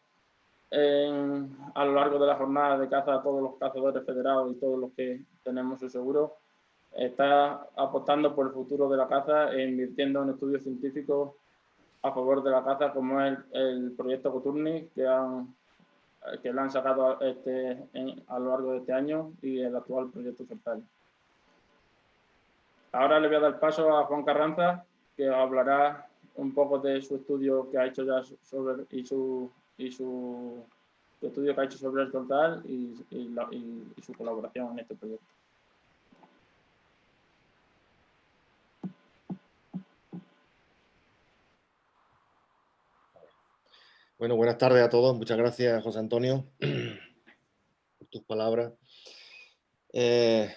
a lo largo de la jornada de caza a todos los cazadores federados y todos los que tenemos su seguro, está apostando por el futuro de la caza e invirtiendo en estudios científicos a favor de la caza, como es el proyecto Coturnic, que lo han sacado a lo largo de este año, y el actual proyecto Fertile. Ahora le voy a dar paso a Juan Carranza, que hablará un poco de su estudio que ha hecho ya sobre su estudio que ha hecho sobre el total y su colaboración en este proyecto. Bueno, buenas tardes a todos. Muchas gracias, José Antonio, por tus palabras.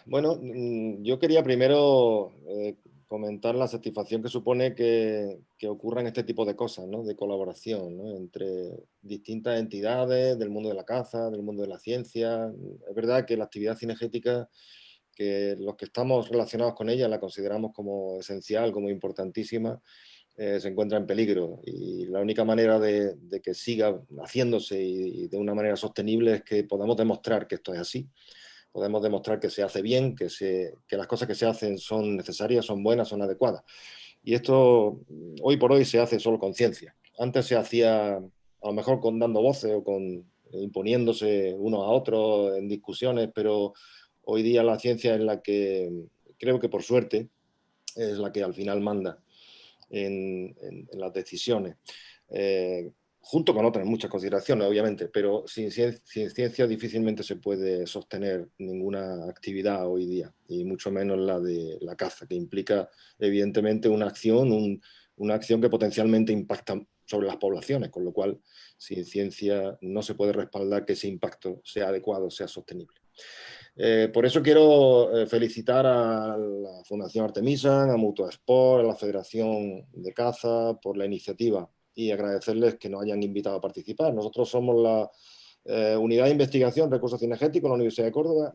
Bueno, yo quería primero comentar la satisfacción que supone que ocurran este tipo de cosas, ¿no? De colaboración, ¿no? Entre distintas entidades del mundo de la caza, del mundo de la ciencia. Es verdad que la actividad cinegética, que los que estamos relacionados con ella la consideramos como esencial, como importantísima, se encuentra en peligro, y la única manera de que siga haciéndose y de una manera sostenible es que podamos demostrar que esto es así. Podemos demostrar que se hace bien, que las cosas que se hacen son necesarias, son buenas, son adecuadas. Y esto hoy por hoy se hace solo con ciencia. Antes se hacía a lo mejor dando voces o imponiéndose unos a otros en discusiones, pero hoy día la ciencia es la que, creo que por suerte, es la que al final manda en las decisiones. Junto con otras muchas consideraciones, obviamente, pero sin ciencia difícilmente se puede sostener ninguna actividad hoy día, y mucho menos la de la caza, que implica evidentemente una acción que potencialmente impacta sobre las poblaciones, con lo cual sin ciencia no se puede respaldar que ese impacto sea adecuado, sea sostenible. Por eso quiero felicitar a la Fundación Artemisa, a Mutuasport, a la Federación de Caza por la iniciativa, y agradecerles que nos hayan invitado a participar. Nosotros somos la Unidad de Investigación Recursos Cinegéticos de la Universidad de Córdoba.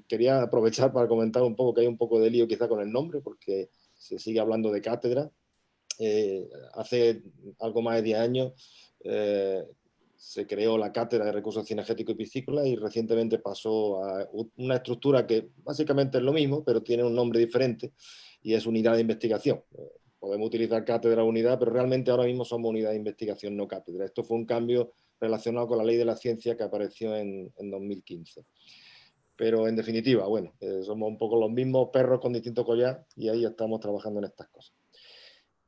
Quería aprovechar para comentar un poco que hay un poco de lío quizá con el nombre, porque se sigue hablando de cátedra. Hace algo más de 10 años se creó la Cátedra de Recursos Cinegéticos y Piscícolas, y recientemente pasó a una estructura que básicamente es lo mismo, pero tiene un nombre diferente, y es Unidad de Investigación. Podemos utilizar cátedra o unidad, pero realmente ahora mismo somos unidad de investigación, no cátedra. Esto fue un cambio relacionado con la Ley de la Ciencia que apareció en 2015. Pero en definitiva, bueno, somos un poco los mismos perros con distinto collar, y ahí estamos trabajando en estas cosas.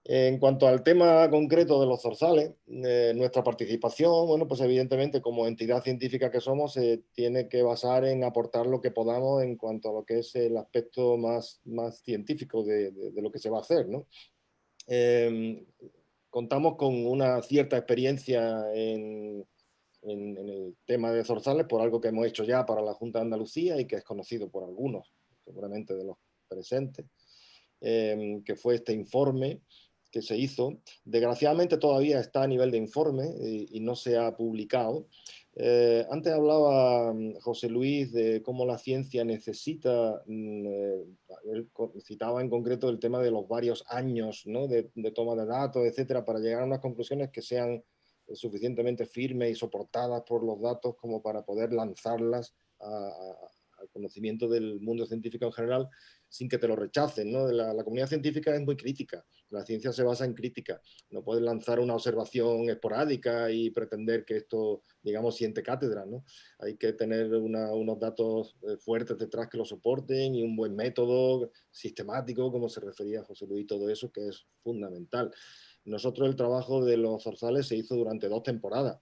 En cuanto al tema concreto de los zorzales, nuestra participación, bueno, pues evidentemente como entidad científica que somos, se tiene que basar en aportar lo que podamos en cuanto a lo que es el aspecto más científico de lo que se va a hacer, ¿no? Contamos con una cierta experiencia en el tema de zorzales por algo que hemos hecho ya para la Junta de Andalucía y que es conocido por algunos, seguramente de los presentes, que fue este informe que se hizo. Desgraciadamente todavía está a nivel de informe y no se ha publicado. Antes hablaba José Luis de cómo la ciencia necesita, él citaba en concreto el tema de los varios años, ¿no? de toma de datos, etcétera, para llegar a unas conclusiones que sean suficientemente firmes y soportadas por los datos como para poder lanzarlas al conocimiento del mundo científico en general, sin que te lo rechacen, ¿no? La comunidad científica es muy crítica, la ciencia se basa en crítica, no puedes lanzar una observación esporádica y pretender que esto, digamos, siente cátedra, ¿no? Hay que tener unos datos fuertes detrás que lo soporten, y un buen método sistemático, como se refería José Luis, todo eso que es fundamental. Nosotros el trabajo de los zorzales se hizo durante 2 temporadas,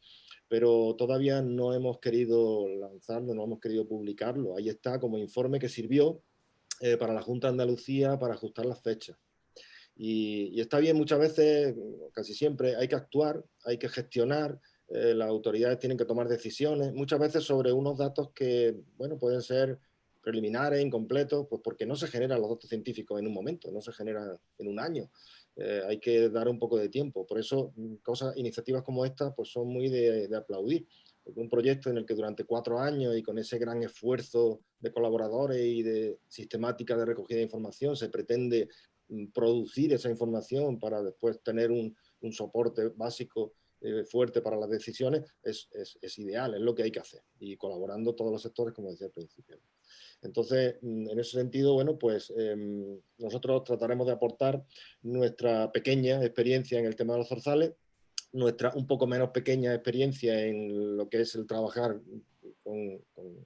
pero todavía no hemos querido lanzarlo, no hemos querido publicarlo. Ahí está como informe que sirvió para la Junta de Andalucía para ajustar las fechas. Y está bien, muchas veces, casi siempre, hay que actuar, hay que gestionar, las autoridades tienen que tomar decisiones, muchas veces sobre unos datos que, bueno, pueden ser preliminares, incompletos, pues porque no se generan los datos científicos en un momento, no se generan en un año. Hay que dar un poco de tiempo. Por eso, iniciativas como esta, pues son muy de aplaudir. Porque un proyecto en el que durante 4 años y con ese gran esfuerzo de colaboradores y de sistemática de recogida de información se pretende producir esa información para después tener un soporte básico fuerte para las decisiones, es ideal, es lo que hay que hacer, y colaborando todos los sectores, como decía al principio. Entonces, en ese sentido, bueno, pues nosotros trataremos de aportar nuestra pequeña experiencia en el tema de los zorzales, nuestra un poco menos pequeña experiencia en lo que es el trabajar con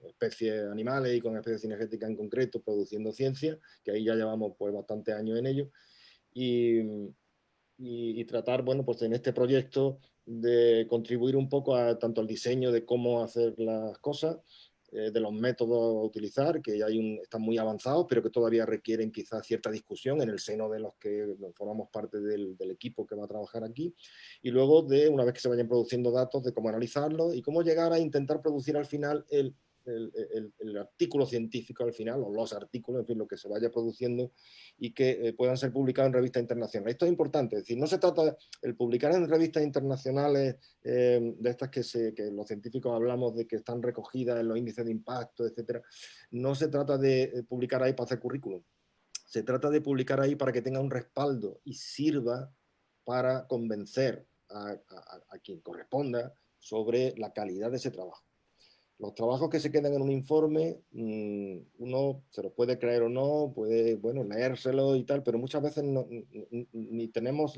especies animales y con especies cinegéticas en concreto, produciendo ciencia, que ahí ya llevamos pues bastantes años en ello, y tratar, bueno, pues en este proyecto de contribuir un poco tanto al diseño de cómo hacer las cosas, de los métodos a utilizar, que están muy avanzados, pero que todavía requieren quizás cierta discusión en el seno de los que formamos parte del equipo que va a trabajar aquí, y luego una vez que se vayan produciendo datos, de cómo analizarlos y cómo llegar a intentar producir al final el artículo científico al final, o los artículos, en fin, lo que se vaya produciendo y que puedan ser publicados en revistas internacionales. Esto es importante, es decir, no se trata el publicar en revistas internacionales de estas que los científicos hablamos de que están recogidas en los índices de impacto, etcétera. No se trata de publicar ahí para hacer currículum, se trata de publicar ahí para que tenga un respaldo y sirva para convencer a quien corresponda sobre la calidad de ese trabajo. Los trabajos que se quedan en un informe, uno se los puede creer o no, puede, bueno, leérselo y tal, pero muchas veces ni tenemos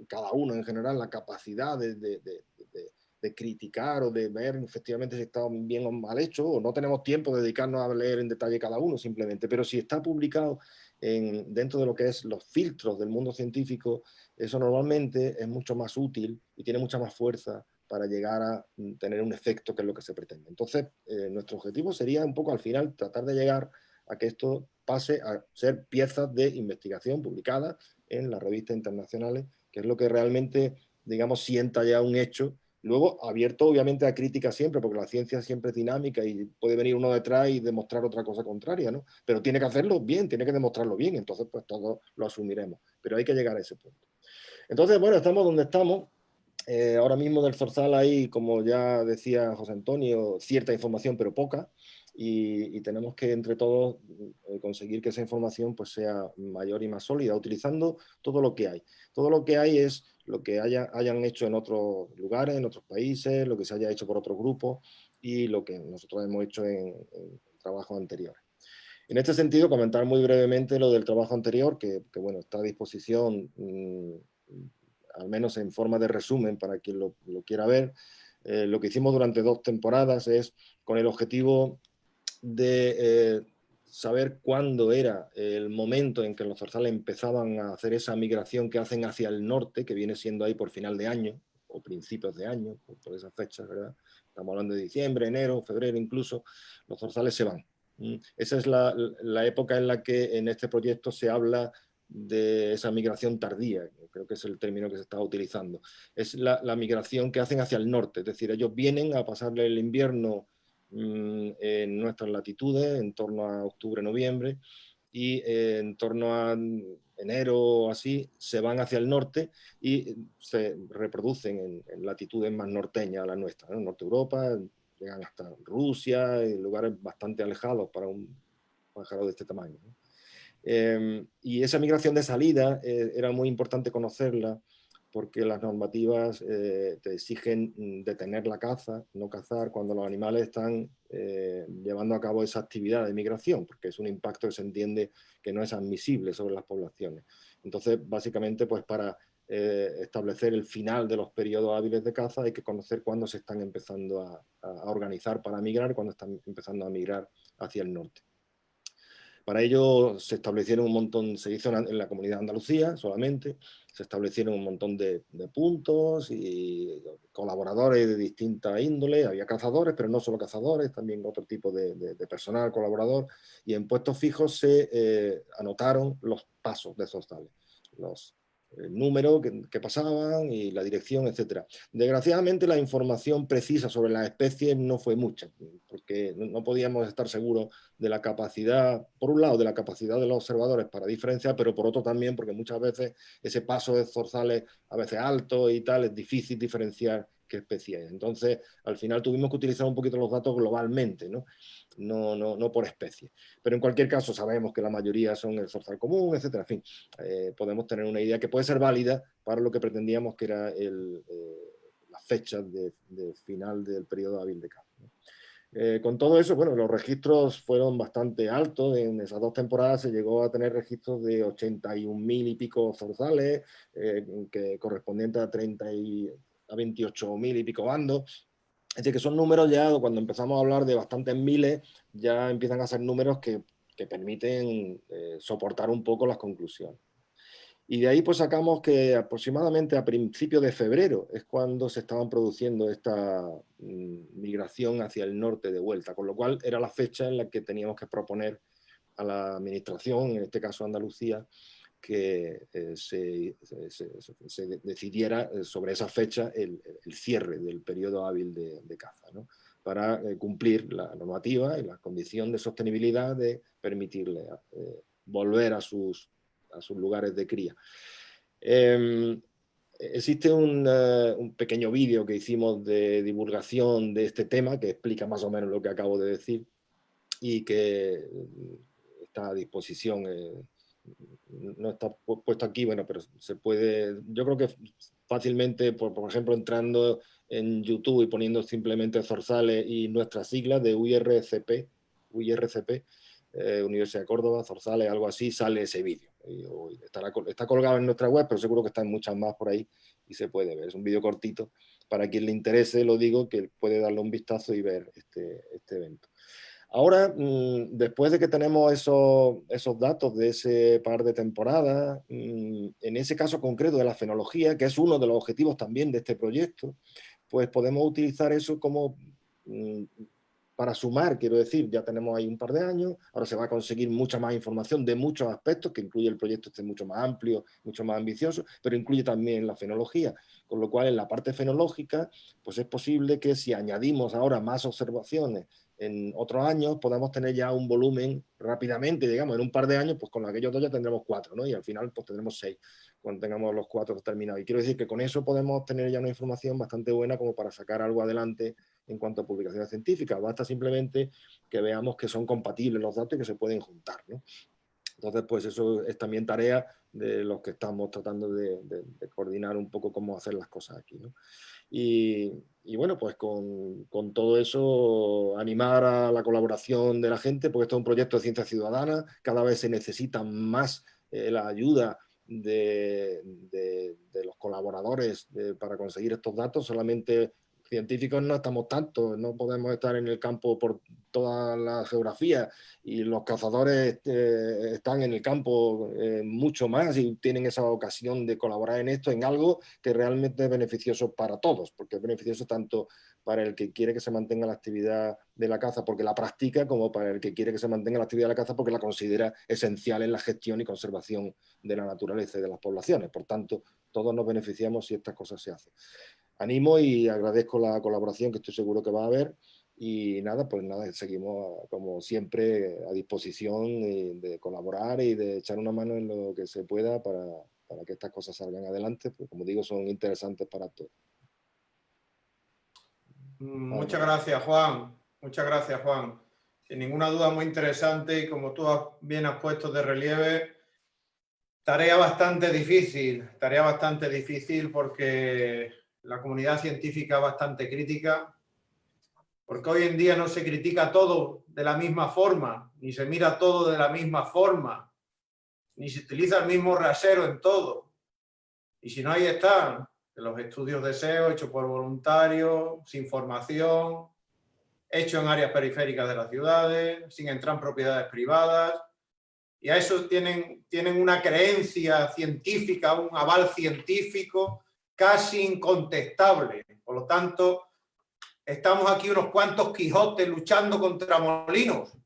cada uno en general la capacidad de criticar o de ver efectivamente si está bien o mal hecho, o no tenemos tiempo de dedicarnos a leer en detalle cada uno simplemente, pero si está publicado dentro de lo que es los filtros del mundo científico, eso normalmente es mucho más útil y tiene mucha más fuerza para llegar a tener un efecto que es lo que se pretende. Entonces, nuestro objetivo sería un poco al final tratar de llegar a que esto pase a ser piezas de investigación publicadas en las revistas internacionales, que es lo que realmente, digamos, sienta ya un hecho. Luego, abierto obviamente a crítica siempre, porque la ciencia siempre es dinámica y puede venir uno detrás y demostrar otra cosa contraria, ¿no? Pero tiene que hacerlo bien, tiene que demostrarlo bien, entonces pues todos lo asumiremos. Pero hay que llegar a ese punto. Entonces, bueno, estamos donde estamos. Ahora mismo del zorzal hay, como ya decía José Antonio, cierta información, pero poca, y tenemos que entre todos conseguir que esa información pues, sea mayor y más sólida, utilizando todo lo que hay. Todo lo que hay es lo que hayan hecho en otros lugares, en otros países, lo que se haya hecho por otros grupos y lo que nosotros hemos hecho en trabajos anteriores. En este sentido, comentar muy brevemente lo del trabajo anterior, que bueno, está a disposición al menos en forma de resumen para quien lo quiera ver. Lo que hicimos durante 2 temporadas es con el objetivo de saber cuándo era el momento en que los zorzales empezaban a hacer esa migración que hacen hacia el norte, que viene siendo ahí por final de año o principios de año, por esas fechas, ¿verdad? Estamos hablando de diciembre, enero, febrero incluso, los zorzales se van. Esa es la época en la que en este proyecto se habla de esa migración tardía, creo que es el término que se está utilizando. Es la migración que hacen hacia el norte, es decir, ellos vienen a pasarle el invierno en nuestras latitudes, en torno a octubre, noviembre, y en torno a enero o así, se van hacia el norte y se reproducen en latitudes más norteñas a la nuestra, ¿no? Norte Europa, llegan hasta Rusia, y lugares bastante alejados para un pájaro de este tamaño, ¿no? Y esa migración de salida era muy importante conocerla porque las normativas te exigen detener la caza, no cazar cuando los animales están llevando a cabo esa actividad de migración, porque es un impacto que se entiende que no es admisible sobre las poblaciones. Entonces, básicamente, pues para establecer el final de los periodos hábiles de caza hay que conocer cuándo se están empezando a organizar para migrar, cuándo están empezando a migrar hacia el norte. Para ello se establecieron un montón, se hizo en la Comunidad de Andalucía solamente, se establecieron un montón de puntos y colaboradores de distinta índole, había cazadores, pero no solo cazadores, también otro tipo de personal colaborador, y en puestos fijos se anotaron los pasos de esos zorzales, el número que pasaban y la dirección, etc. Desgraciadamente la información precisa sobre las especies no fue mucha, porque no podíamos estar seguros de la capacidad, por un lado, de la capacidad de los observadores para diferenciar, pero por otro también porque muchas veces ese paso de zorzales, a veces alto y tal, es difícil diferenciar qué especie es. Entonces, al final tuvimos que utilizar un poquito los datos globalmente, ¿no? No por especie. Pero en cualquier caso sabemos que la mayoría son el zorzal común, etcétera. En fin, podemos tener una idea que puede ser válida para lo que pretendíamos que era las fechas de final del periodo hábil de caza, ¿no? Con todo eso, bueno, los registros fueron bastante altos. En esas 2 temporadas se llegó a tener registros de 81.000 y pico zorzales, que correspondientes a 28.000 y pico bandos. Es decir, que son números ya, cuando empezamos a hablar de bastantes miles, ya empiezan a ser números que permiten soportar un poco las conclusiones. Y de ahí pues sacamos que aproximadamente a principios de febrero es cuando se estaban produciendo esta migración hacia el norte de vuelta, con lo cual era la fecha en la que teníamos que proponer a la administración, en este caso Andalucía, que se decidiera sobre esa fecha el cierre del periodo hábil de caza, ¿no? Para cumplir la normativa y la condición de sostenibilidad de permitirle volver a sus lugares de cría. Existe un pequeño vídeo que hicimos de divulgación de este tema que explica más o menos lo que acabo de decir y que está a disposición. No está puesto aquí, bueno, pero se puede, yo creo que fácilmente, por ejemplo, entrando en YouTube y poniendo simplemente zorzales y nuestras siglas de UIRCP, Universidad de Córdoba, zorzales, algo así, sale ese vídeo. Está colgado en nuestra web, pero seguro que están muchas más por ahí y se puede ver. Es un vídeo cortito. Para quien le interese, lo digo, que puede darle un vistazo y ver este evento. Ahora, después de que tenemos esos datos de ese par de temporadas, en ese caso concreto de la fenología, que es uno de los objetivos también de este proyecto, pues podemos utilizar eso como para sumar, quiero decir, ya tenemos ahí un par de años, ahora se va a conseguir mucha más información de muchos aspectos, que incluye el proyecto este mucho más amplio, mucho más ambicioso, pero incluye también la fenología, con lo cual en la parte fenológica, pues es posible que si añadimos ahora más observaciones en otros años, podamos tener ya un volumen rápidamente, digamos, en un par de años, pues con aquellos 2 ya tendremos 4, ¿no? Y al final pues tendremos 6, cuando tengamos los 4 terminados. Y quiero decir que con eso podemos tener ya una información bastante buena como para sacar algo adelante en cuanto a publicaciones científicas. Basta simplemente que veamos que son compatibles los datos y que se pueden juntar, ¿no? Entonces, pues eso es también tarea de los que estamos tratando de coordinar un poco cómo hacer las cosas aquí, ¿no? Y bueno, pues con todo eso animar a la colaboración de la gente, porque esto es un proyecto de ciencia ciudadana, cada vez se necesita más la ayuda de los colaboradores para conseguir estos datos. Solamente científicos no estamos tanto, no podemos estar en el campo por toda la geografía y los cazadores están en el campo mucho más y tienen esa ocasión de colaborar en esto, en algo que realmente es beneficioso para todos, porque es beneficioso tanto para el que quiere que se mantenga la actividad de la caza porque la practica, como para el que quiere que se mantenga la actividad de la caza porque la considera esencial en la gestión y conservación de la naturaleza y de las poblaciones. Por tanto, todos nos beneficiamos si estas cosas se hacen. Animo y agradezco la colaboración que estoy seguro que va a haber y nada, pues nada, seguimos como siempre a disposición de colaborar y de echar una mano en lo que se pueda para que estas cosas salgan adelante, porque como digo, son interesantes para todos. Muchas gracias, Juan. Muchas gracias, Juan. Sin ninguna duda muy interesante y como tú bien has puesto de relieve, tarea bastante difícil porque la comunidad científica es bastante crítica, porque hoy en día no se critica todo de la misma forma, ni se mira todo de la misma forma, ni se utiliza el mismo rasero en todo. Y si no, ahí están los estudios de SEO hechos por voluntarios, sin formación, hechos en áreas periféricas de las ciudades, sin entrar en propiedades privadas. Y a eso tienen una creencia científica, un aval científico casi incontestable. Por lo tanto, estamos aquí unos cuantos Quijotes luchando contra molinos,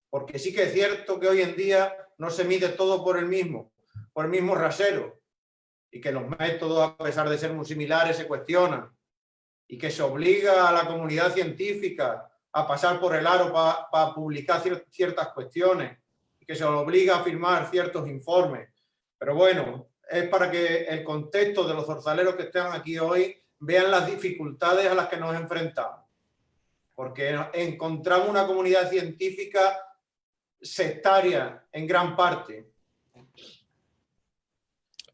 porque sí que es cierto que hoy en día no se mide todo por el mismo rasero, y que los métodos, a pesar de ser muy similares, se cuestionan, y que se obliga a la comunidad científica a pasar por el aro para publicar ciertas cuestiones, y que se obliga a firmar ciertos informes. Pero bueno, es para que el contexto de los zorzaleros que están aquí hoy vean las dificultades a las que nos enfrentamos. Porque encontramos una comunidad científica sectaria en gran parte.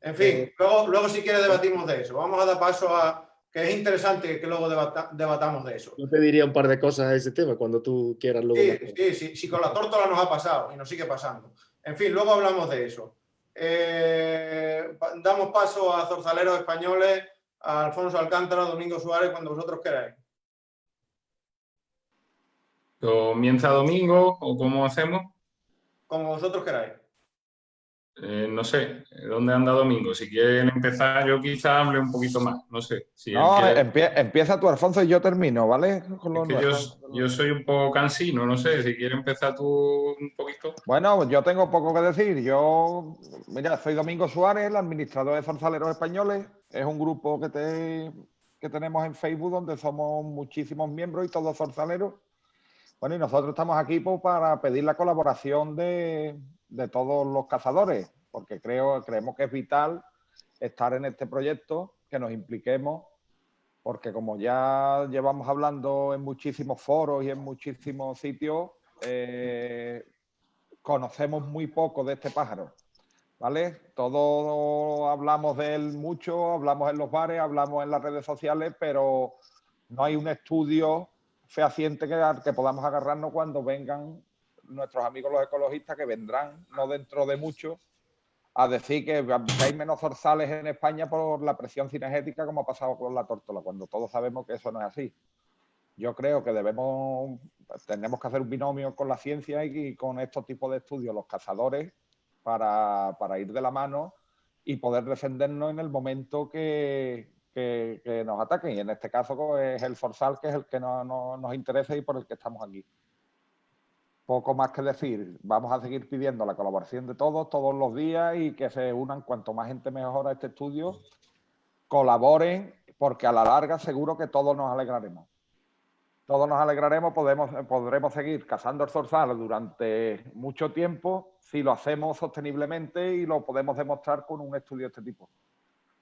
En fin, luego si quieres debatimos de eso. Vamos a dar paso a... que es interesante que luego debatamos de eso. Yo te diría un par de cosas a ese tema cuando tú quieras luego. Sí, con la tórtola nos ha pasado y nos sigue pasando. En fin, luego hablamos de eso. Damos paso a Zorzaleros Españoles, a Alfonso Alcántara, Domingo Suárez, cuando vosotros queráis. ¿Comienza Domingo o cómo hacemos? Como vosotros queráis. No sé, ¿dónde anda Domingo? Si quieren empezar, yo quizá hable un poquito más, no sé. Si No, él quiere... empieza tú, Alfonso, y yo termino, ¿vale? Es que yo soy un poco cansino, no sé, si quieres empezar tú un poquito. Bueno, yo tengo poco que decir. Yo, mira, soy Domingo Suárez, el administrador de Zorzaleros Españoles. Es un grupo que tenemos en Facebook donde somos muchísimos miembros y todos zorzaleros. Bueno, y nosotros estamos aquí pues, para pedir la colaboración de todos los cazadores, porque creemos que es vital estar en este proyecto, que nos impliquemos, porque como ya llevamos hablando en muchísimos foros y en muchísimos sitios, conocemos muy poco de este pájaro, ¿vale? Todos hablamos de él mucho, hablamos en los bares, hablamos en las redes sociales, pero no hay un estudio fehaciente al que podamos agarrarnos cuando vengan nuestros amigos los ecologistas, que vendrán no dentro de mucho, a decir que hay menos zorzales en España por la presión cinegética, como ha pasado con la tórtola, cuando todos sabemos que eso no es así. Yo creo que tenemos que hacer un binomio con la ciencia y con estos tipos de estudios, los cazadores, para ir de la mano y poder defendernos en el momento que nos ataquen. Y en este caso pues, es el zorzal, que es el que nos interesa y por el que estamos aquí. Poco más que decir. Vamos a seguir pidiendo la colaboración de todos los días, y que se unan cuanto más gente mejor a este estudio, colaboren, porque a la larga seguro que todos nos alegraremos. Todos nos alegraremos, podremos seguir cazando el zorzal durante mucho tiempo si lo hacemos sosteniblemente y lo podemos demostrar con un estudio de este tipo.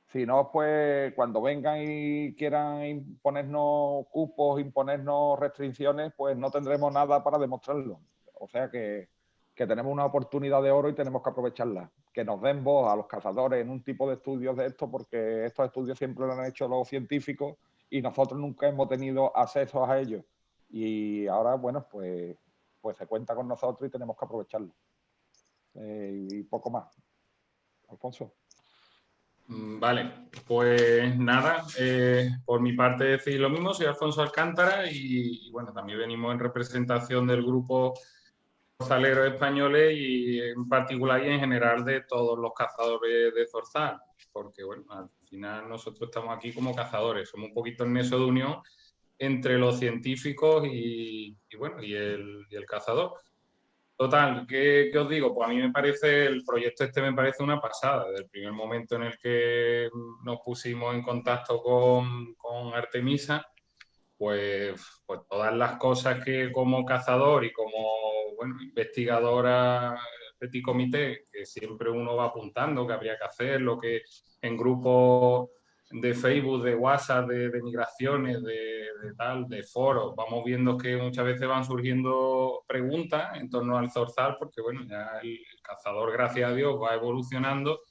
Si no, pues cuando vengan y quieran imponernos cupos, imponernos restricciones, pues no tendremos nada para demostrarlo. O sea que tenemos una oportunidad de oro y tenemos que aprovecharla. Que nos den voz a los cazadores en un tipo de estudios de esto, porque estos estudios siempre lo han hecho los científicos y nosotros nunca hemos tenido acceso a ellos. Y ahora, bueno, pues se cuenta con nosotros y tenemos que aprovecharlo. Y poco más. Alfonso. Vale, pues nada, por mi parte decir lo mismo, soy Alfonso Alcántara y bueno, también venimos en representación del grupo Zorzaleros Españoles y en particular y en general de todos los cazadores de zorzal, porque bueno, al final nosotros estamos aquí como cazadores, somos un poquito el nexo de unión entre los científicos y el cazador. Total, ¿qué os digo? Pues a mí me parece, el proyecto me parece una pasada. Desde el primer momento en el que nos pusimos en contacto con Artemisa, pues todas las cosas que como cazador y como investigadora petit comité, que siempre uno va apuntando que habría que hacer, lo que en grupos de Facebook, de WhatsApp, de migraciones, de foros, vamos viendo que muchas veces van surgiendo preguntas en torno al zorzal, porque bueno, ya el cazador, gracias a Dios, va evolucionando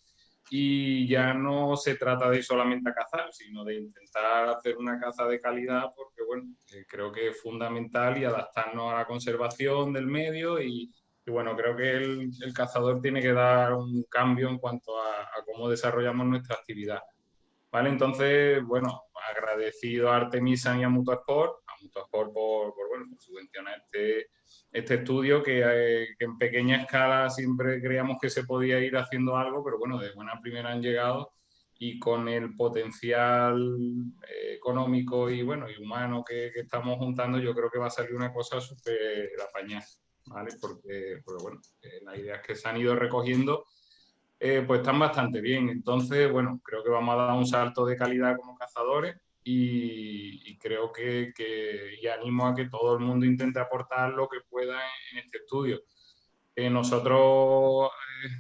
y ya no se trata de ir solamente a cazar, sino de intentar hacer una caza de calidad, porque bueno, creo que es fundamental y adaptarnos a la conservación del medio y bueno, creo que el cazador tiene que dar un cambio en cuanto a cómo desarrollamos nuestra actividad. ¿Vale? Entonces, bueno, agradecido a Artemisa y a Mutuasport por subvencionar este estudio que en pequeña escala siempre creíamos que se podía ir haciendo algo, pero bueno, de buena primera han llegado y con el potencial económico y humano que estamos juntando, yo creo que va a salir una cosa súper apañada, ¿vale? Porque bueno, las ideas que se han ido recogiendo pues están bastante bien. Entonces, bueno, creo que vamos a dar un salto de calidad como cazadores y creo y animo a que todo el mundo intente aportar lo que pueda en este estudio. Nosotros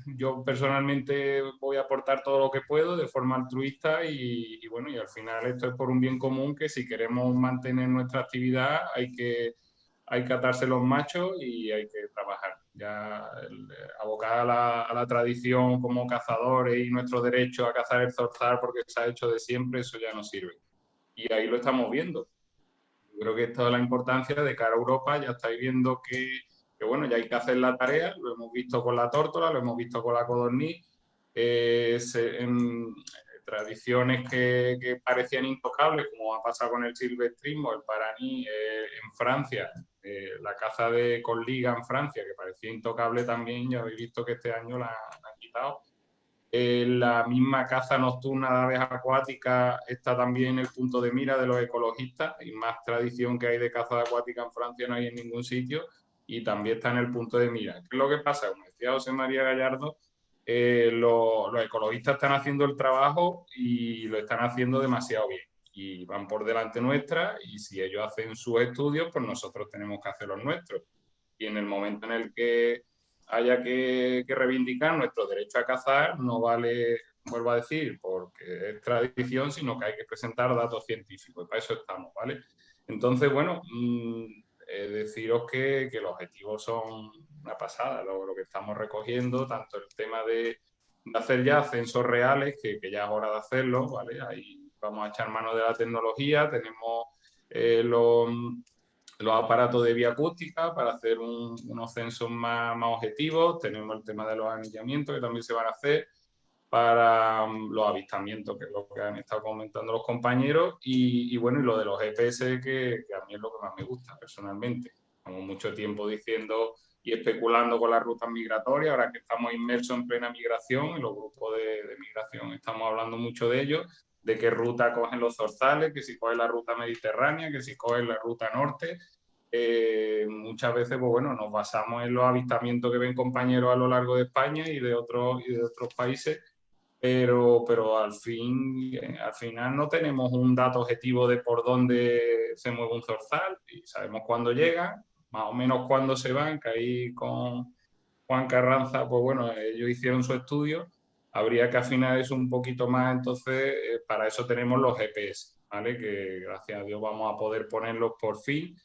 yo personalmente voy a aportar todo lo que puedo de forma altruista y bueno, y al final esto es por un bien común, que si queremos mantener nuestra actividad hay que atarse los machos y hay que trabajar. Ya abocar a la tradición como cazadores y nuestro derecho a cazar el zorzal porque se ha hecho de siempre, eso ya no sirve. Y ahí lo estamos viendo. Yo creo que esto es la importancia de cara a Europa. Ya estáis viendo que bueno, ya hay que hacer la tarea. Lo hemos visto con la tórtola, lo hemos visto con la codorniz. Tradiciones que parecían intocables, como ha pasado con el silvestrismo, el paraní en Francia, la caza con liga en Francia, que parecía intocable también, ya habéis visto que este año la han quitado. La misma caza nocturna de aves acuáticas está también en el punto de mira de los ecologistas, y más tradición que hay de caza acuática en Francia no hay en ningún sitio, y también está en el punto de mira. ¿Qué es lo que pasa? Como decía José María Gallardo, los ecologistas están haciendo el trabajo y lo están haciendo demasiado bien, y van por delante nuestra, y si ellos hacen sus estudios, pues nosotros tenemos que hacer los nuestros. Y en el momento en el que haya que reivindicar nuestro derecho a cazar, no vale, vuelvo a decir, porque es tradición, sino que hay que presentar datos científicos, y para eso estamos, ¿vale? Entonces, bueno, deciros que los objetivos son una pasada, lo que estamos recogiendo, tanto el tema de hacer ya censos reales, que ya es hora de hacerlo, ¿vale? Ahí vamos a echar mano de la tecnología, tenemos los aparatos de vía acústica para hacer unos censos más objetivos, tenemos el tema de los anillamientos que también se van a hacer, para los avistamientos, que es lo que han estado comentando los compañeros, y bueno, y lo de los GPS, que a mí es lo que más me gusta personalmente. Llevamos mucho tiempo diciendo y especulando con las rutas migratorias, ahora que estamos inmersos en plena migración, en los grupos de migración estamos hablando mucho de ello, de qué ruta cogen los zorzales, que si cogen la ruta mediterránea, que si cogen la ruta norte. Muchas veces, pues bueno, nos basamos en los avistamientos que ven compañeros a lo largo de España y de otros países, pero al final no tenemos un dato objetivo de por dónde se mueve un zorzal, y sabemos cuándo llegan, más o menos cuándo se van, que ahí con Juan Carranza, pues bueno, ellos hicieron su estudio, habría que afinar eso un poquito más, entonces para eso tenemos los GPS, ¿vale? Que gracias a Dios vamos a poder ponerlos por fin.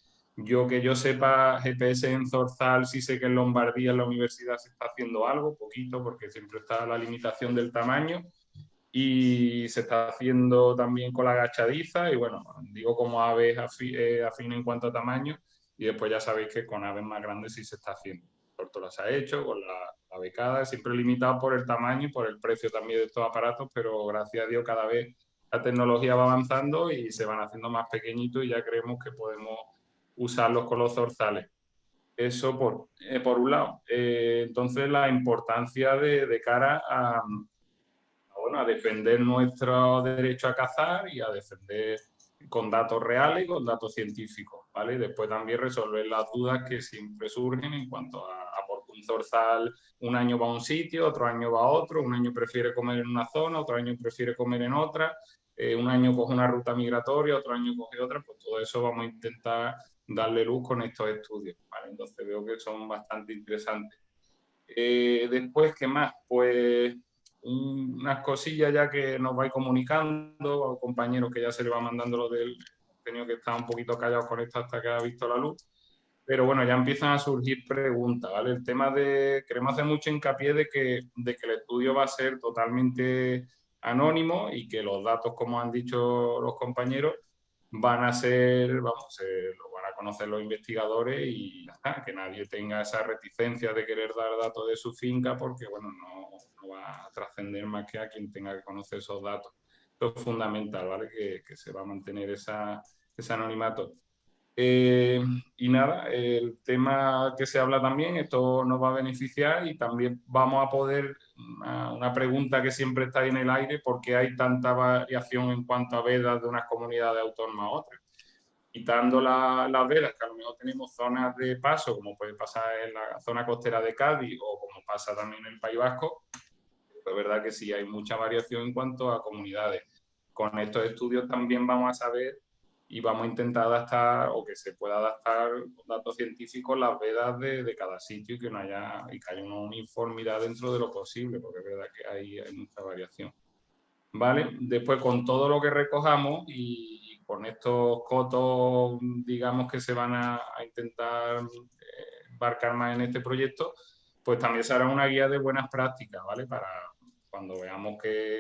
Que yo sepa, GPS en zorzal, sí sé que en Lombardía, en la universidad, se está haciendo algo, poquito, porque siempre está la limitación del tamaño, y se está haciendo también con la agachadiza, y bueno, digo como aves afín en cuanto a tamaño, y después ya sabéis que con aves más grandes sí se está haciendo. Tórtola se ha hecho, con la becada, siempre limitado por el tamaño y por el precio también de estos aparatos, pero gracias a Dios cada vez la tecnología va avanzando y se van haciendo más pequeñitos, y ya creemos que podemos usarlos con los zorzales. Eso por un lado. Entonces, la importancia de cara a defender nuestro derecho a cazar y a defender con datos reales y con datos científicos, ¿vale? Y después también resolver las dudas que siempre surgen en cuanto a por qué un zorzal un año va a un sitio, otro año va a otro, un año prefiere comer en una zona, otro año prefiere comer en otra, un año coge una ruta migratoria, otro año coge otra, pues todo eso vamos a intentar darle luz con estos estudios, ¿vale? Entonces veo que son bastante interesantes. Después, ¿qué más? Pues unas cosillas ya que nos vais comunicando, a compañeros que ya se le va mandando lo del tenido que estar un poquito callados con esto hasta que ha visto la luz. Pero bueno, ya empiezan a surgir preguntas, ¿vale? El tema queremos hacer mucho hincapié de que el estudio va a ser totalmente anónimo, y que los datos, como han dicho los compañeros, van a ser, lo van a conocer los investigadores, y que nadie tenga esa reticencia de querer dar datos de su finca, porque bueno, no va a trascender más que a quien tenga que conocer esos datos. Esto es fundamental, ¿vale? Que se va a mantener ese anonimato. Y nada, el tema que se habla también, esto nos va a beneficiar, y también vamos a poder, una pregunta que siempre está ahí en el aire: ¿por qué hay tanta variación en cuanto a vedas de unas comunidades autónomas a otras? Quitando las vedas, que a lo mejor tenemos zonas de paso, como puede pasar en la zona costera de Cádiz, o como pasa también en el País Vasco, es verdad que sí hay mucha variación en cuanto a comunidades. Con estos estudios también vamos a saber y vamos a intentar adaptar, o que se pueda adaptar con datos científicos, las vedas de cada sitio, y que haya una uniformidad dentro de lo posible, porque es verdad que hay mucha variación. ¿Vale? Después, con todo lo que recojamos y con estos cotos, digamos, que se van a intentar embarcar más en este proyecto, pues también se hará una guía de buenas prácticas, ¿vale? Para cuando veamos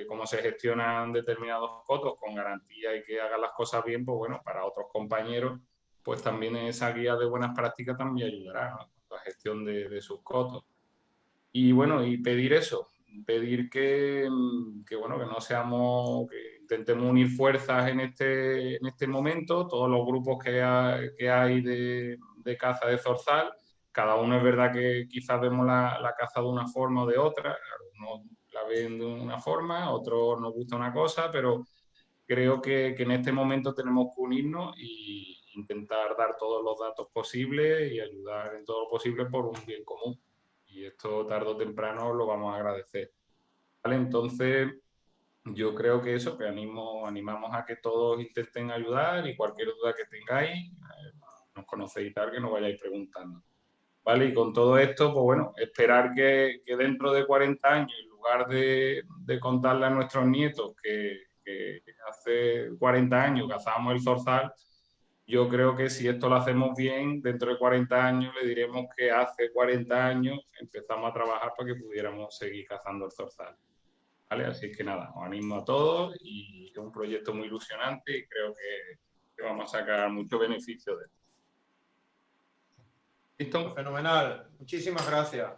cómo se gestionan determinados cotos con garantía y que hagan las cosas bien, pues bueno, para otros compañeros, pues también esa guía de buenas prácticas también ayudará, ¿no? La gestión de sus cotos. Y bueno, y pedir eso, pedir que bueno, que no seamos, que intentemos unir fuerzas en este momento, todos los grupos que hay de caza de zorzal. Cada uno es verdad que quizás vemos la caza de una forma o de otra, algunos la ven de una forma, otros nos gusta una cosa, pero creo que en este momento tenemos que unirnos e intentar dar todos los datos posibles y ayudar en todo lo posible por un bien común. Y esto tarde o temprano lo vamos a agradecer. ¿Vale? Entonces, yo creo que eso, que animamos a que todos intenten ayudar, y cualquier duda que tengáis, nos conocéis y tal, que nos vayáis preguntando. ¿Vale? Y con todo esto, pues bueno, esperar que dentro de 40 años, en lugar de contarle a nuestros nietos que hace 40 años cazábamos el zorzal, yo creo que si esto lo hacemos bien, dentro de 40 años le diremos que hace 40 años empezamos a trabajar para que pudiéramos seguir cazando el zorzal. ¿Vale? Así que nada, os animo a todos, y es un proyecto muy ilusionante y creo que vamos a sacar mucho beneficio de él. ¿Listo? Fenomenal, muchísimas gracias.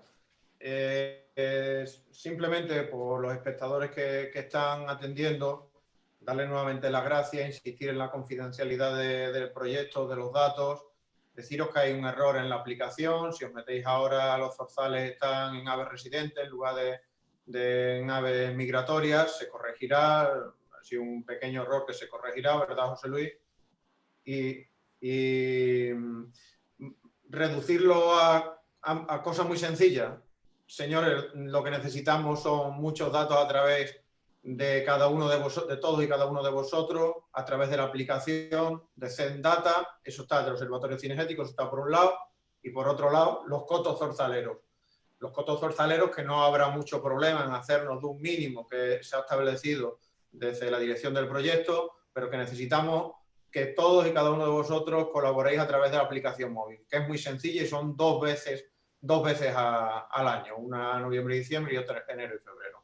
Simplemente por los espectadores que están atendiendo, darle nuevamente las gracias, insistir en la confidencialidad del proyecto, de los datos, deciros que hay un error en la aplicación. Si os metéis ahora, los zorzales están en aves residentes en lugar de en aves migratorias, se corregirá. Ha sido un pequeño error que se corregirá, ¿verdad, José Luis? Y reducirlo a cosas muy sencillas. Señores, lo que necesitamos son muchos datos a través de cada uno de vosotros, de todos y cada uno de vosotros, a través de la aplicación de ZenData. Eso está del Observatorio Cinegético, eso está por un lado, y por otro lado, los cotos zorzaleros. Los cotos zorzaleros, que no habrá mucho problema en hacernos de un mínimo que se ha establecido desde la dirección del proyecto, pero que necesitamos que todos y cada uno de vosotros colaboréis a través de la aplicación móvil, que es muy sencilla y son dos veces al año, una en noviembre y diciembre y otra en enero y febrero.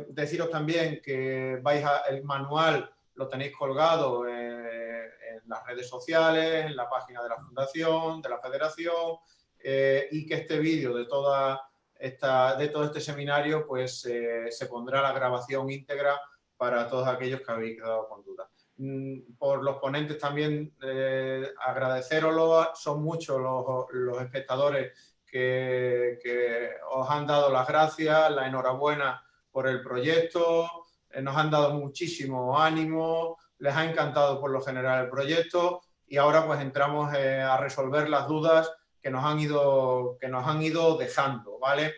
Deciros también que el manual lo tenéis colgado en las redes sociales, en la página de la Fundación, de la Federación, y que este vídeo de todo este seminario, pues se pondrá la grabación íntegra para todos aquellos que habéis quedado con dudas. Por los ponentes también agradeceroslo. Son muchos los espectadores que os han dado las gracias, la enhorabuena por el proyecto, nos han dado muchísimo ánimo, les ha encantado por lo general el proyecto, y ahora pues entramos a resolver las dudas que nos han ido dejando, ¿vale?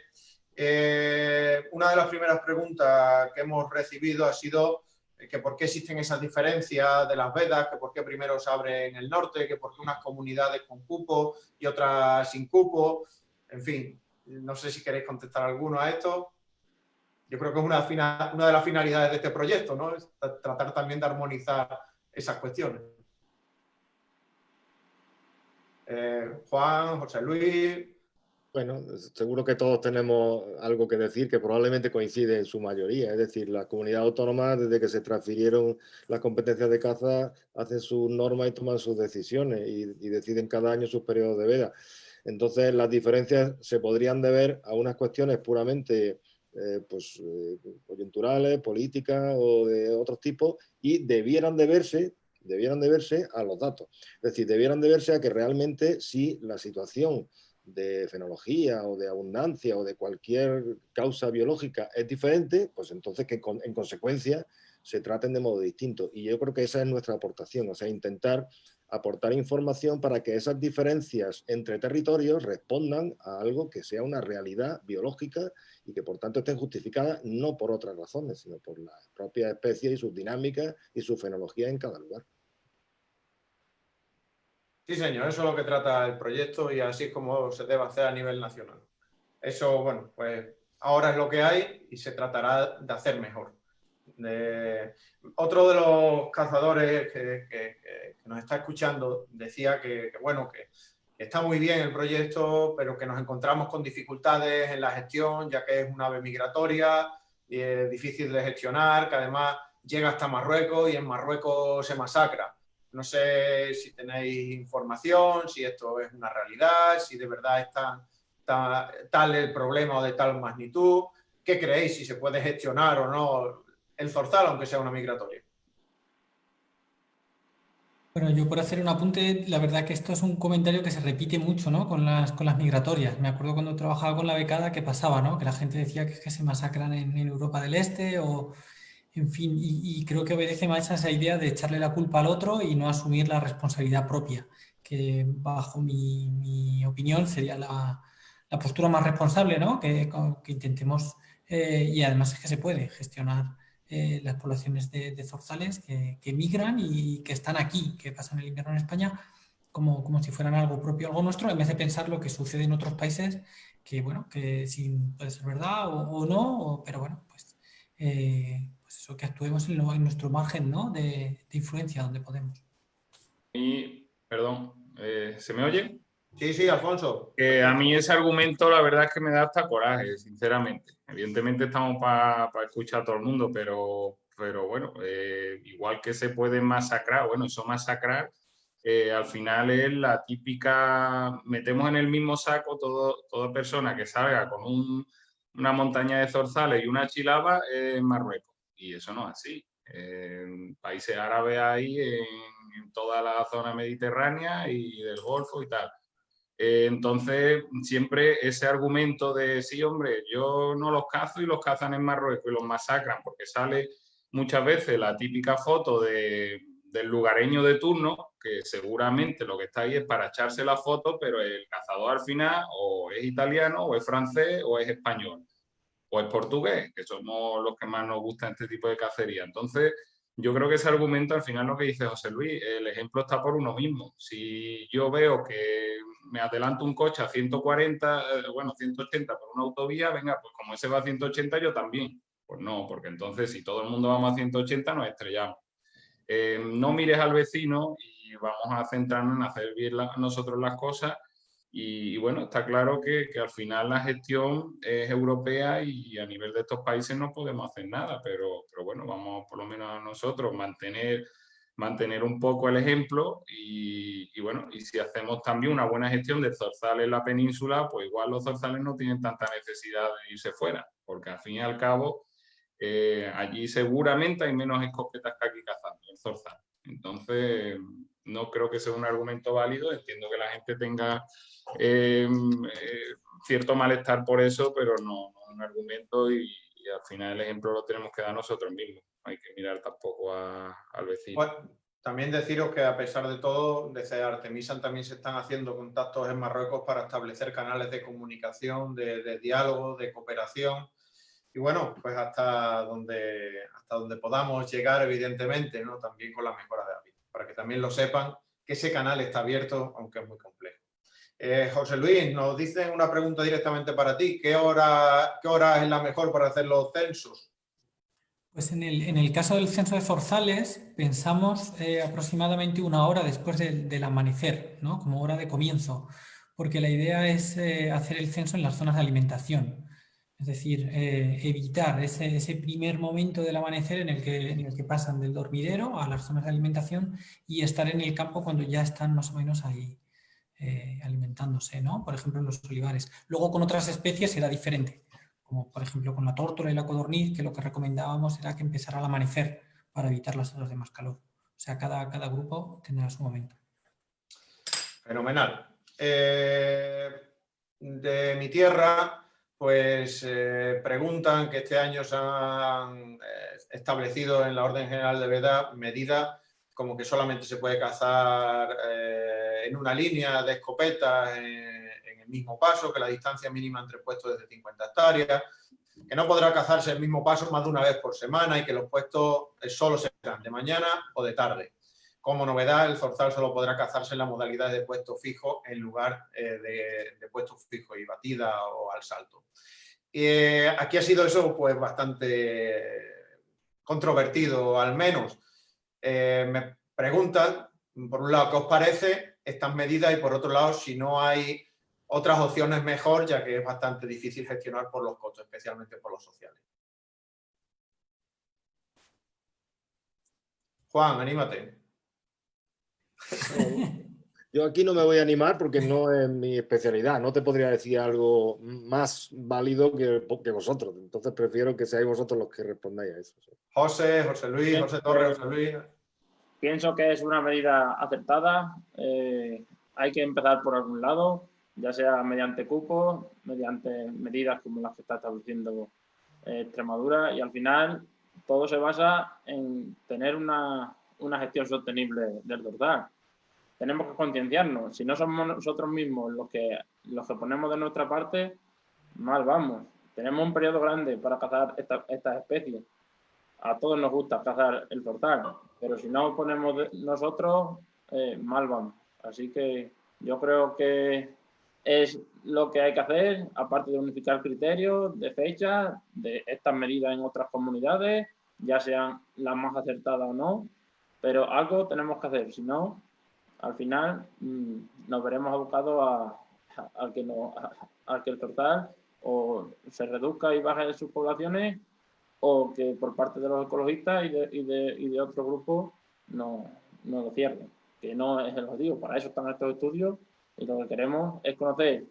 Una de las primeras preguntas que hemos recibido ha sido que por qué existen esas diferencias de las vedas, que por qué primero se abre en el norte, que por qué unas comunidades con cupo y otras sin cupo. En fin, no sé si queréis contestar alguno a esto. Yo creo que es una de las finalidades de este proyecto, ¿no? Es tratar también de armonizar esas cuestiones. Juan, José Luis. Bueno, seguro que todos tenemos algo que decir que probablemente coincide en su mayoría. Es decir, las comunidades autónomas, desde que se transfirieron las competencias de caza, hacen sus normas y toman sus decisiones y deciden cada año sus periodos de veda. Entonces, las diferencias se podrían deber a unas cuestiones puramente coyunturales, políticas o de otros tipos, y debieran de verse a los datos. Es decir, debieran de verse a que realmente si la situación de fenología o de abundancia o de cualquier causa biológica es diferente, pues entonces que en consecuencia se traten de modo distinto. Y yo creo que esa es nuestra aportación, o sea, intentar aportar información para que esas diferencias entre territorios respondan a algo que sea una realidad biológica y que por tanto estén justificadas no por otras razones, sino por las propias especies y sus dinámicas y su fenología en cada lugar. Sí, señor, eso es lo que trata el proyecto y así es como se debe hacer a nivel nacional. Eso, bueno, pues ahora es lo que hay y se tratará de hacer mejor. Otro de los cazadores que nos está escuchando decía bueno, que está muy bien el proyecto, pero que nos encontramos con dificultades en la gestión, ya que es una ave migratoria y es difícil de gestionar, que además llega hasta Marruecos y en Marruecos se masacra. No sé si tenéis información, si esto es una realidad, si de verdad está tal el problema o de tal magnitud. ¿Qué creéis? Si se puede gestionar o no el zorzal, aunque sea una migratoria. Bueno, yo por hacer un apunte, la verdad que esto es un comentario que se repite mucho, ¿no? Con las migratorias. Me acuerdo cuando trabajaba con la becada que pasaba, ¿no? Que la gente decía que se masacran en Europa del Este o, en fin, y creo que obedece más a esa idea de echarle la culpa al otro y no asumir la responsabilidad propia, que bajo mi opinión sería la postura más responsable, ¿no? Que intentemos, y además es que se puede gestionar las poblaciones de zorzales que migran y que están aquí, que pasan el invierno en España, como si fueran algo propio, algo nuestro, en vez de pensar lo que sucede en otros países, que bueno, que sí puede ser verdad o no, pero bueno, pues eso, que actuemos en nuestro margen, ¿no? de influencia donde podemos. Y, perdón, ¿se me oye? Sí, sí, Alfonso. A mí ese argumento la verdad es que me da hasta coraje, sinceramente. Evidentemente estamos para escuchar a todo el mundo, pero bueno, igual que se puede masacrar, bueno, eso masacrar al final es la típica, metemos en el mismo saco toda persona que salga con una montaña de zorzales y una chilaba en Marruecos. Y eso no es así. En países árabes hay en toda la zona mediterránea y del Golfo y tal. Entonces, siempre ese argumento de, sí, hombre, yo no los cazo y los cazan en Marruecos y los masacran, porque sale muchas veces la típica foto del lugareño de turno, que seguramente lo que está ahí es para echarse la foto, pero el cazador al final o es italiano, o es francés, o es español, o es portugués, que somos los que más nos gusta este tipo de cacería. Entonces, yo creo que ese argumento, al final, lo que dice José Luis, el ejemplo está por uno mismo. Si yo veo que me adelanto un coche a 140, 180 por una autovía, venga, pues como ese va a 180, yo también. Pues no, porque entonces si todo el mundo vamos a 180, nos estrellamos. No mires al vecino y vamos a centrarnos en hacer bien nosotros las cosas. Y bueno, está claro que al final la gestión es europea y a nivel de estos países no podemos hacer nada, pero bueno, vamos por lo menos a nosotros mantener un poco el ejemplo y bueno, y si hacemos también una buena gestión de zorzal en la península, pues igual los zorzales no tienen tanta necesidad de irse fuera, porque al fin y al cabo allí seguramente hay menos escopetas que aquí cazando el zorzal. Entonces, no creo que sea un argumento válido. Entiendo que la gente tenga cierto malestar por eso, pero no un argumento y al final el ejemplo lo tenemos que dar nosotros mismos. No hay que mirar tampoco al vecino. Bueno, también deciros que a pesar de todo, desde Artemisan también se están haciendo contactos en Marruecos para establecer canales de comunicación, de diálogo, de cooperación. Y bueno, pues hasta donde podamos llegar, evidentemente, ¿no? También con la mejora de hábitos, para que también lo sepan que ese canal está abierto, aunque es muy complejo. José Luis, nos dicen una pregunta directamente para ti. ¿Qué hora es la mejor para hacer los censos? Pues en el caso del censo de zorzales pensamos aproximadamente 1 hora después del amanecer, ¿no? Como hora de comienzo, porque la idea es hacer el censo en las zonas de alimentación. Es decir, evitar ese primer momento del amanecer en el que pasan del dormidero a las zonas de alimentación y estar en el campo cuando ya están más o menos ahí alimentándose, ¿no? Por ejemplo, en los olivares. Luego con otras especies será diferente, como por ejemplo con la tórtola y la codorniz, que lo que recomendábamos era que empezara al amanecer para evitar las horas de más calor. O sea, cada grupo tendrá su momento. Fenomenal. De mi tierra, pues preguntan que este año se han establecido en la Orden General de Veda medidas como que solamente se puede cazar en una línea de escopetas en el mismo paso, que la distancia mínima entre puestos es de 50 hectáreas, que no podrá cazarse el mismo paso más de una vez por semana y que los puestos solo serán de mañana o de tarde. como novedad, el zorzal solo podrá cazarse en la modalidad de puesto fijo en lugar de puesto fijo y batida o al salto. Aquí ha sido eso pues bastante controvertido, al menos. Me preguntan, por un lado, ¿qué os parece estas medidas? Y por otro lado, si no hay otras opciones mejor, ya que es bastante difícil gestionar por los costos, especialmente por los sociales. Juan, anímate. Yo aquí no me voy a animar porque no es mi especialidad. No te podría decir algo más válido que vosotros. Entonces prefiero que seáis vosotros los que respondáis a eso. José Luis, José Torres, José Luis. Pienso que es una medida acertada. Hay que empezar por algún lado, ya sea mediante cupos, mediante medidas como las que está estableciendo Extremadura, y al final todo se basa en tener una gestión sostenible del zorzal. Tenemos que concienciarnos. Si no somos nosotros mismos los que ponemos de nuestra parte, mal vamos. Tenemos un periodo grande para cazar estas especies. A todos nos gusta cazar el zorzal, pero si no ponemos nosotros, mal vamos. Así que yo creo que es lo que hay que hacer, aparte de unificar criterios de fecha, de estas medidas en otras comunidades, ya sean las más acertadas o no, pero algo tenemos que hacer, si no, al final nos veremos abocados a que el zorzal o se reduzca y baje de sus poblaciones, o que por parte de los ecologistas y de otros grupos no lo cierren, que no es el objetivo. Para eso están estos estudios, y lo que queremos es conocer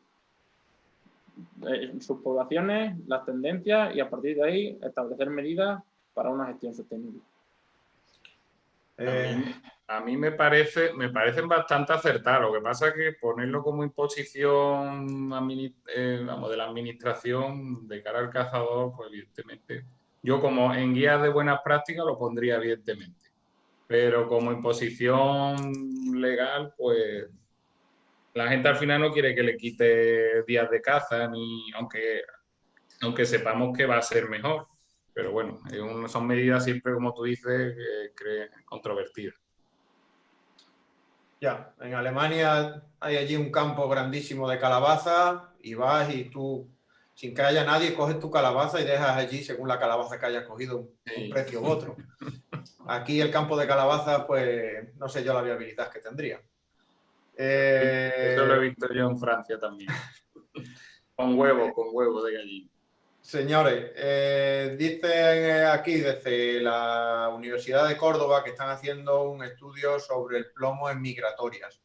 sus poblaciones, las tendencias, y a partir de ahí establecer medidas para una gestión sostenible. A mí me parecen bastante acertados. Lo que pasa es que ponerlo como imposición de la administración de cara al cazador, pues evidentemente, yo como en guías de buenas prácticas lo pondría evidentemente, pero como imposición legal, pues la gente al final no quiere que le quite días de caza, ni aunque sepamos que va a ser mejor. Pero bueno, son medidas siempre, como tú dices, controvertidas. Ya, en Alemania hay allí un campo grandísimo de calabaza y vas y tú, sin que haya nadie, coges tu calabaza y dejas allí según la calabaza que hayas cogido un precio u otro. Aquí el campo de calabaza, pues no sé yo la viabilidad que tendría. Eso lo he visto yo en Francia también. Con huevo de gallina. Señores, dicen aquí desde la Universidad de Córdoba que están haciendo un estudio sobre el plomo en migratorias,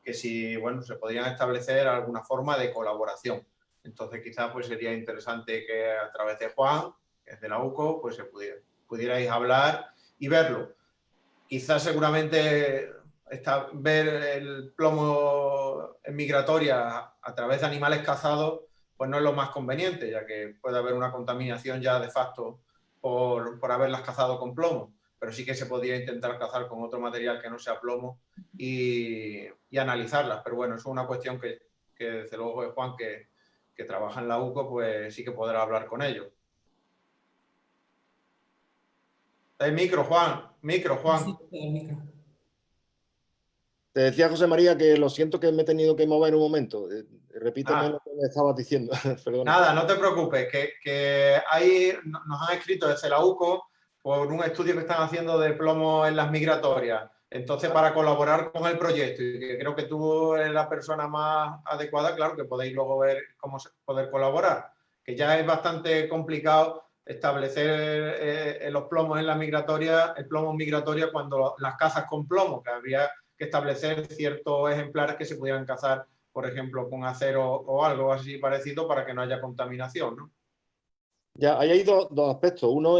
que si, bueno, se podrían establecer alguna forma de colaboración. Entonces quizás pues sería interesante que a través de Juan, que es de la UCO, pues pudierais hablar y verlo. Quizás seguramente ver el plomo en migratoria a través de animales cazados pues no es lo más conveniente, ya que puede haber una contaminación ya de facto por haberlas cazado con plomo, pero sí que se podría intentar cazar con otro material que no sea plomo y analizarlas. Pero bueno, eso es una cuestión que desde luego Juan, que trabaja en la UCO, pues sí que podrá hablar con ellos. Micro, Juan. Sí, el micro. Te decía, José María, que lo siento que me he tenido que mover un momento. Repíteme lo que me estabas diciendo. Nada, no te preocupes, que nos han escrito desde la UCO por un estudio que están haciendo de plomo en las migratorias. Entonces, para colaborar con el proyecto, y que creo que tú eres la persona más adecuada, claro, que podéis luego ver cómo poder colaborar. Que ya es bastante complicado establecer los plomos en las migratorias, el plomo migratoria cuando las cazas con plomo, que habría que establecer ciertos ejemplares que se pudieran cazar, por ejemplo, con acero o algo así parecido para que no haya contaminación, ¿no? Ya, ahí hay dos aspectos. Uno,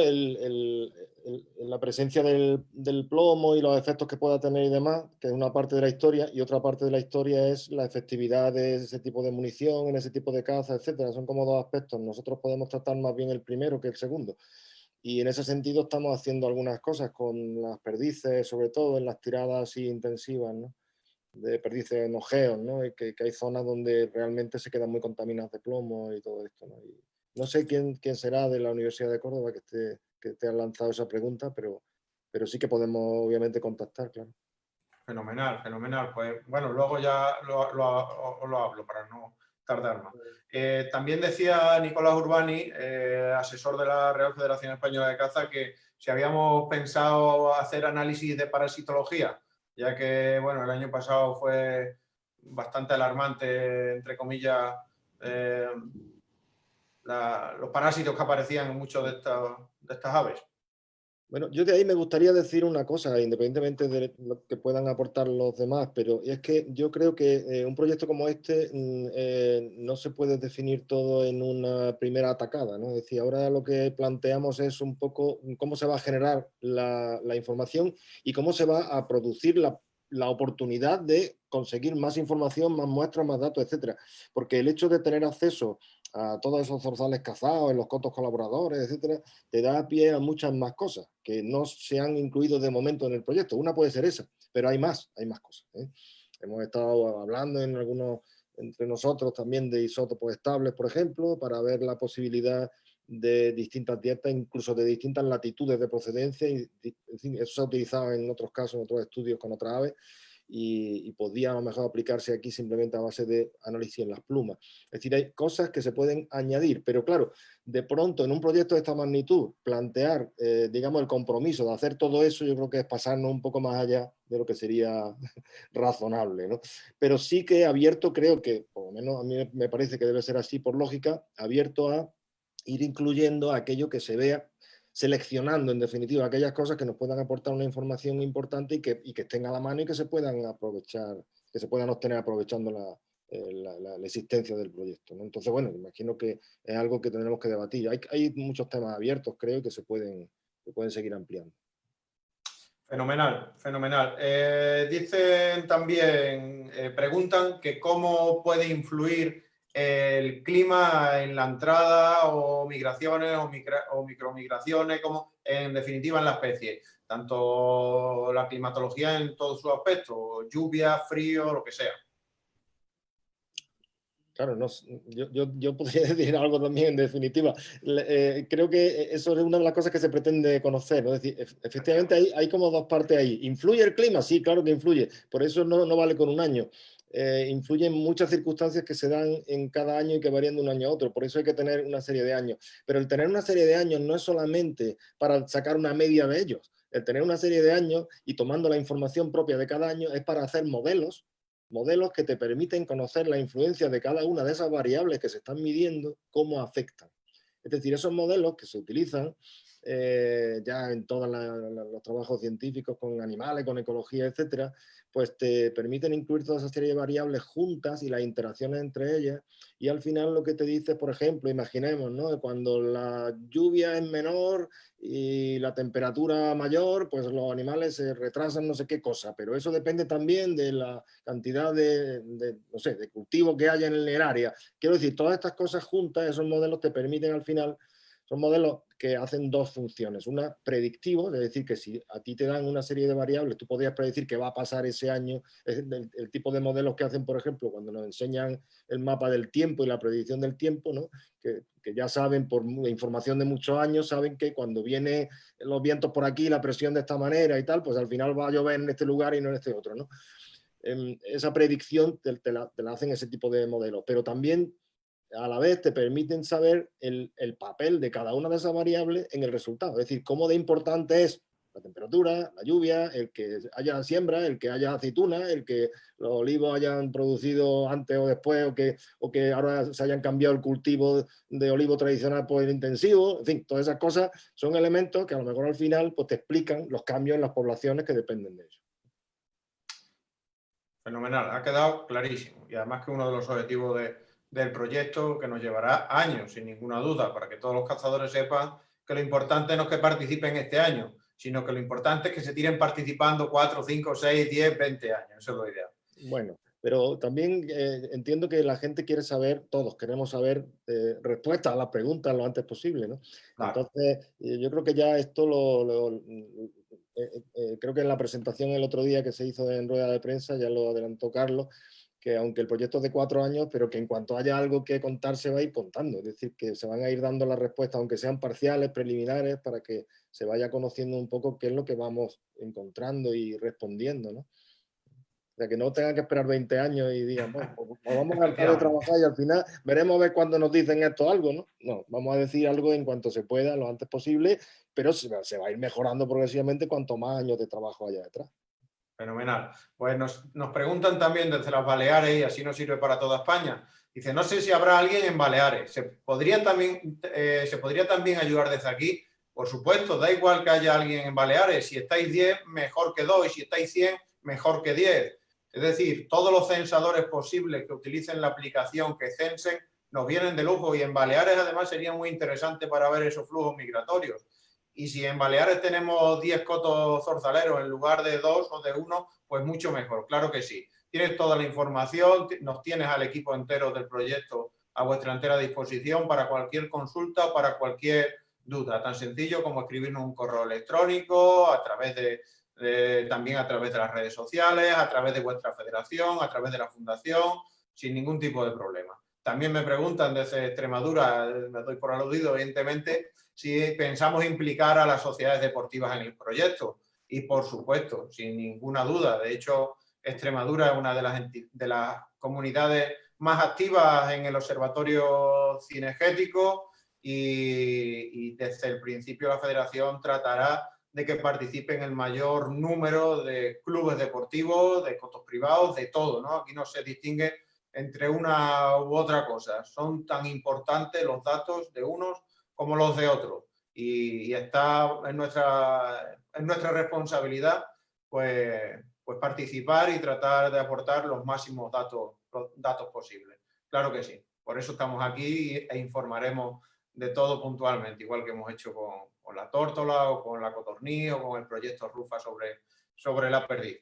la presencia del plomo y los efectos que pueda tener y demás, que es una parte de la historia, y otra parte de la historia es la efectividad de ese tipo de munición, en ese tipo de caza, etcétera. Son como dos aspectos. Nosotros podemos tratar más bien el primero que el segundo. Y en ese sentido estamos haciendo algunas cosas con las perdices, sobre todo en las tiradas así intensivas, ¿no? De perdices en ojeos, ¿no? Y que hay zonas donde realmente se quedan muy contaminadas de plomo y todo esto, ¿no? Y no sé quién será de la Universidad de Córdoba que te ha lanzado esa pregunta, pero sí que podemos obviamente contactar, claro. Fenomenal, fenomenal. Pues bueno, luego ya lo hablo para no tardar más. También decía Nicolás Urbani, asesor de la Real Federación Española de Caza, que si habíamos pensado hacer análisis de parasitología, ya que bueno, el año pasado fue bastante alarmante, entre comillas, los parásitos que aparecían en muchos de estas aves. Bueno, yo de ahí me gustaría decir una cosa, independientemente de lo que puedan aportar los demás, pero es que yo creo que un proyecto como este no se puede definir todo en una primera atacada, ¿no? Es decir, ahora lo que planteamos es un poco cómo se va a generar la información y cómo se va a producir la oportunidad de conseguir más información, más muestras, más datos, etcétera. Porque el hecho de tener acceso a todos esos zorzales cazados, en los cotos colaboradores, etcétera, te da pie a muchas más cosas que no se han incluido de momento en el proyecto. Una puede ser esa, pero hay más cosas, ¿eh? Hemos estado hablando entre nosotros también de isótopos estables, por ejemplo, para ver la posibilidad de distintas dietas, incluso de distintas latitudes de procedencia, y eso se ha utilizado en otros casos, en otros estudios con otras aves, y podría a lo mejor aplicarse aquí simplemente a base de análisis en las plumas. Es decir, hay cosas que se pueden añadir, pero claro, de pronto en un proyecto de esta magnitud, plantear, digamos, el compromiso de hacer todo eso, yo creo que es pasarnos un poco más allá de lo que sería razonable, ¿no? Pero sí que abierto, creo que, por lo menos a mí me parece que debe ser así por lógica, abierto a ir incluyendo aquello que se vea, seleccionando en definitiva aquellas cosas que nos puedan aportar una información importante y que estén a la mano y que se puedan aprovechar, que se puedan obtener aprovechando la existencia del proyecto, ¿no? Entonces, bueno, imagino que es algo que tendremos que debatir. Hay muchos temas abiertos, creo, que se pueden seguir ampliando. Fenomenal, fenomenal. Dicen también, preguntan que cómo puede influir el clima en la entrada o migraciones o micromigraciones, como en definitiva en la especie. Tanto la climatología en todos sus aspectos, lluvia, frío, lo que sea. Claro, no, yo podría decir algo también, en definitiva. Creo que eso es una de las cosas que se pretende conocer, ¿no? Es decir, efectivamente hay como dos partes ahí. ¿Influye el clima? Sí, claro que influye. Por eso no vale con un año. Influyen muchas circunstancias que se dan en cada año y que varían de un año a otro. Por eso hay que tener una serie de años. Pero el tener una serie de años no es solamente para sacar una media de ellos. El tener una serie de años y tomando la información propia de cada año es para hacer modelos que te permiten conocer la influencia de cada una de esas variables que se están midiendo, cómo afectan. Es decir, esos modelos que se utilizan ya en todos los trabajos científicos con animales, con ecología, etcétera, pues te permiten incluir toda esa serie de variables juntas y las interacciones entre ellas, y al final lo que te dice, por ejemplo, imaginemos, ¿no? Cuando la lluvia es menor y la temperatura mayor, pues los animales se retrasan no sé qué cosa, pero eso depende también de la cantidad no sé, de cultivo que haya en el área. Quiero decir, todas estas cosas juntas, esos modelos te permiten al final, son modelos que hacen dos funciones. Una, predictivo, es decir, que si a ti te dan una serie de variables, tú podrías predecir qué va a pasar ese año. Es el tipo de modelos que hacen, por ejemplo, cuando nos enseñan el mapa del tiempo y la predicción del tiempo, ¿no? Que ya saben por información de muchos años, saben que cuando vienen los vientos por aquí, la presión de esta manera y tal, pues al final va a llover en este lugar y no en este otro, ¿no? Esa predicción te la hacen ese tipo de modelos, pero también a la vez te permiten saber el papel de cada una de esas variables en el resultado. Es decir, cómo de importante es la temperatura, la lluvia, el que haya siembra, el que haya aceituna, el que los olivos hayan producido antes o después, o que ahora se hayan cambiado el cultivo de olivo tradicional por el intensivo. En fin, todas esas cosas son elementos que a lo mejor al final pues, te explican los cambios en las poblaciones que dependen de ellos. Fenomenal, ha quedado clarísimo. Y además que uno de los objetivos del proyecto, que nos llevará años, sin ninguna duda, para que todos los cazadores sepan que lo importante no es que participen este año, sino que lo importante es que se tiren participando 4, 5, 6, 10, 20 años. Eso es lo ideal. Bueno, pero también entiendo que la gente quiere saber, todos queremos saber respuestas a las preguntas lo antes posible, ¿no? Claro. Entonces, yo creo que ya esto creo que en la presentación el otro día que se hizo en rueda de prensa ya lo adelantó Carlos, que aunque el proyecto es de 4 años, pero que en cuanto haya algo que contar se va a ir contando, es decir, que se van a ir dando las respuestas, aunque sean parciales, preliminares, para que se vaya conociendo un poco qué es lo que vamos encontrando y respondiendo, ¿no? sea, que no tengan que esperar 20 años y digan, bueno, pues vamos a dejar de trabajar y al final veremos a ver cuándo nos dicen esto algo, ¿no? No, vamos a decir algo en cuanto se pueda, lo antes posible, pero se va a ir mejorando progresivamente cuanto más años de trabajo haya detrás. Fenomenal. Pues nos preguntan también desde las Baleares, y así nos sirve para toda España. Dice, no sé si habrá alguien en Baleares. ¿Se podría también ayudar desde aquí? Por supuesto, da igual que haya alguien en Baleares. Si estáis 10, mejor que 2. Y si estáis 100, mejor que 10. Es decir, todos los censadores posibles que utilicen la aplicación, que censen, nos vienen de lujo. Y en Baleares, además, sería muy interesante para ver esos flujos migratorios. Y si en Baleares tenemos 10 cotos zorzaleros en lugar de 2 o de 1, pues mucho mejor, claro que sí. Tienes toda la información, nos tienes al equipo entero del proyecto a vuestra entera disposición para cualquier consulta, para cualquier duda. Tan sencillo como escribirnos un correo electrónico, también a través de las redes sociales, a través de vuestra federación, a través de la fundación, sin ningún tipo de problema. También me preguntan desde Extremadura, me doy por aludido, evidentemente, si pensamos implicar a las sociedades deportivas en el proyecto. Y por supuesto, sin ninguna duda. De hecho, Extremadura es una de las comunidades más activas en el observatorio cinegético y desde el principio la federación tratará de que participen el mayor número de clubes deportivos, de cotos privados, de todo, ¿no? Aquí no se distingue entre una u otra cosa. Son tan importantes los datos de unos como los de otros. Y está en nuestra responsabilidad pues participar y tratar de aportar los máximos datos posibles. Claro que sí. Por eso estamos aquí e informaremos de todo puntualmente, igual que hemos hecho con la tórtola o con la cotorní o con el proyecto Rufa sobre la perdiz.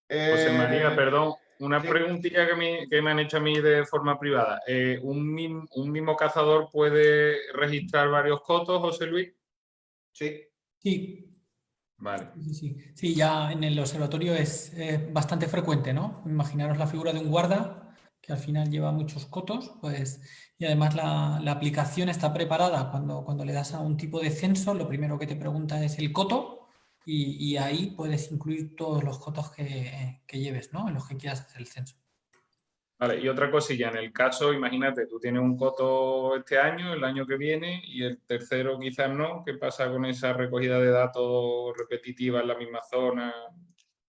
José María, perdón, una sí. preguntilla que me han hecho a mí de forma privada. ¿Un mismo cazador puede registrar varios cotos, José Luis? Sí. Sí. Vale. Sí, ya en el observatorio es bastante frecuente, ¿no? Imaginaros la figura de un guarda que al final lleva muchos cotos, pues, y además la aplicación está preparada cuando le das a un tipo de censo, lo primero que te pregunta es el coto y ahí puedes incluir todos los cotos que lleves, ¿no? En los que quieras hacer el censo. Vale, y otra cosilla, en el caso, imagínate, tú tienes un coto este año, el año que viene, y el tercero quizás no. ¿Qué pasa con esa recogida de datos repetitiva en la misma zona?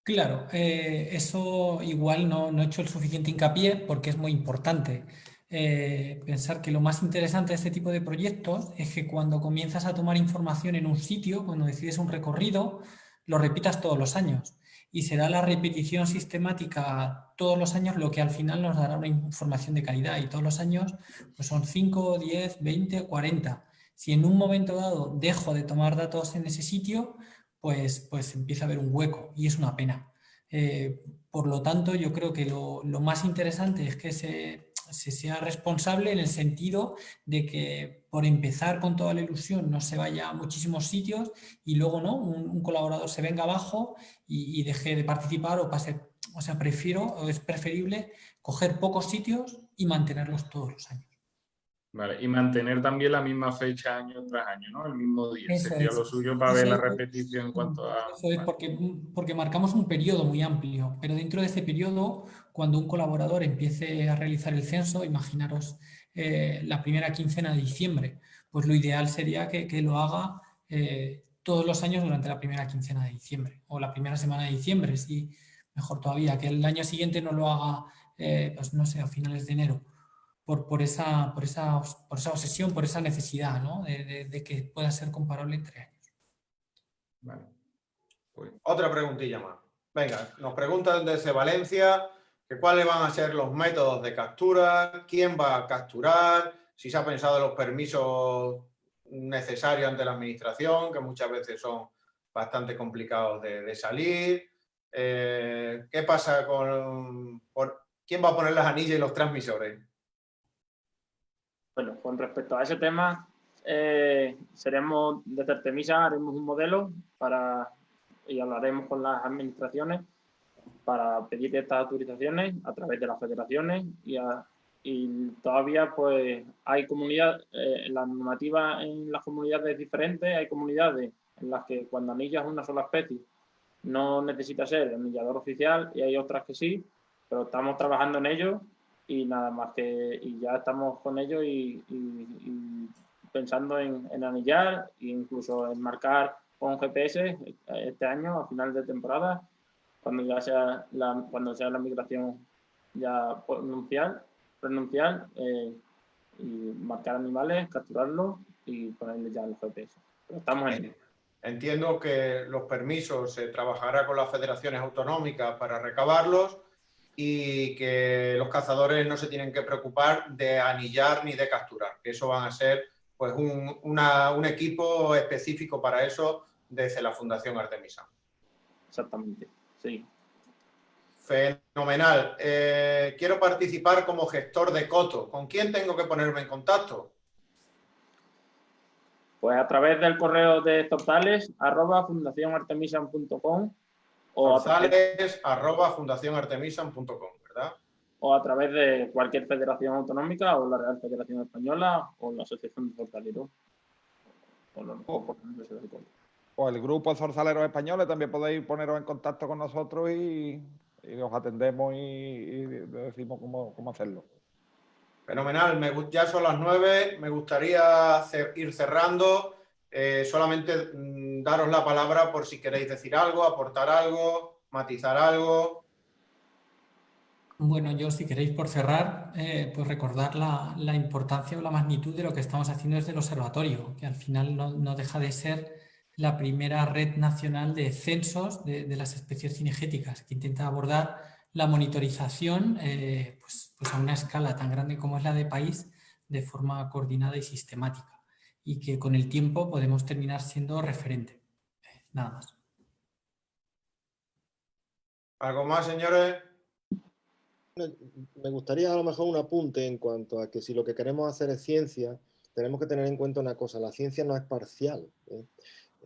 Claro, eso igual no he hecho el suficiente hincapié porque es muy importante. Pensar que lo más interesante de este tipo de proyectos es que cuando comienzas a tomar información en un sitio, cuando decides un recorrido, lo repitas todos los años. Y será la repetición sistemática todos los años lo que al final nos dará una información de calidad. Y todos los años pues son 5, 10, 20, 40. Si en un momento dado dejo de tomar datos en ese sitio, pues empieza a haber un hueco y es una pena. Por lo tanto, yo creo que lo más interesante es que se sea responsable en el sentido de que por empezar con toda la ilusión no se vaya a muchísimos sitios y luego no un colaborador se venga abajo y deje de participar o pase. O sea, es preferible coger pocos sitios y mantenerlos todos los años. Vale, y mantener también la misma fecha año tras año, ¿no? El mismo día. Eso Sería es. lo suyo para ver la repetición en cuanto a... Eso es porque marcamos un periodo muy amplio, pero dentro de ese periodo, cuando un colaborador empiece a realizar el censo, imaginaros la primera quincena de diciembre, pues lo ideal sería que lo haga todos los años durante la primera quincena de diciembre o la primera semana de diciembre, si mejor todavía, que el año siguiente no lo haga, pues no sé, a finales de enero. Por esa obsesión, por esa necesidad, ¿no? de que pueda ser comparable entre años. Vale. Pues... Otra preguntilla más. Venga, nos preguntan desde Valencia que cuáles van a ser los métodos de captura, quién va a capturar, si se ha pensado en los permisos necesarios ante la administración, que muchas veces son bastante complicados de salir. ¿Qué pasa quién va a poner las anillas y los transmisores? Bueno, con respecto a ese tema, seremos desde Artemisa, haremos un modelo y hablaremos con las administraciones para pedir estas autorizaciones a través de las federaciones y todavía pues hay comunidades, la normativa en las comunidades es diferente, hay comunidades en las que cuando anillas una sola especie no necesita ser el millador oficial y hay otras que sí, pero estamos trabajando en ello y nada más que, y ya estamos con ello y pensando en anillar e incluso en marcar con GPS este año a final de temporada, cuando ya sea la migración ya prenuncial, y marcar animales, capturarlos y ponerles ya los GPS. Pero estamos en ello. Entiendo que los permisos se trabajará con las federaciones autonómicas para recabarlos y que los cazadores no se tienen que preocupar de anillar ni de capturar, que eso van a ser pues un equipo específico para eso desde la Fundación Artemisa. Exactamente, sí. Fenomenal. Quiero participar como gestor de coto. ¿Con quién tengo que ponerme en contacto? Pues a través del correo de Zorzales @fundacionartemisan.com Zorzales@fundacionartemisan.com, ¿verdad? O a través de cualquier federación autonómica o la Real Federación Española o la Asociación de Zorzaleros. O el grupo de zorzaleros españoles, también podéis poneros en contacto con nosotros y os atendemos y decimos cómo hacerlo. Fenomenal. Ya son las 9. Me gustaría ir cerrando. Solamente daros la palabra por si queréis decir algo, aportar algo, matizar algo. Bueno, yo si queréis por cerrar, pues recordar la importancia o la magnitud de lo que estamos haciendo desde el observatorio, que al final no deja de ser la primera red nacional de censos de las especies cinegéticas, que intenta abordar la monitorización pues a una escala tan grande como es la de país, de forma coordinada y sistemática, y que con el tiempo podemos terminar siendo referente. Nada más. ¿Algo más, señores? Me gustaría a lo mejor un apunte en cuanto a que si lo que queremos hacer es ciencia, tenemos que tener en cuenta una cosa: la ciencia no es parcial, ¿eh?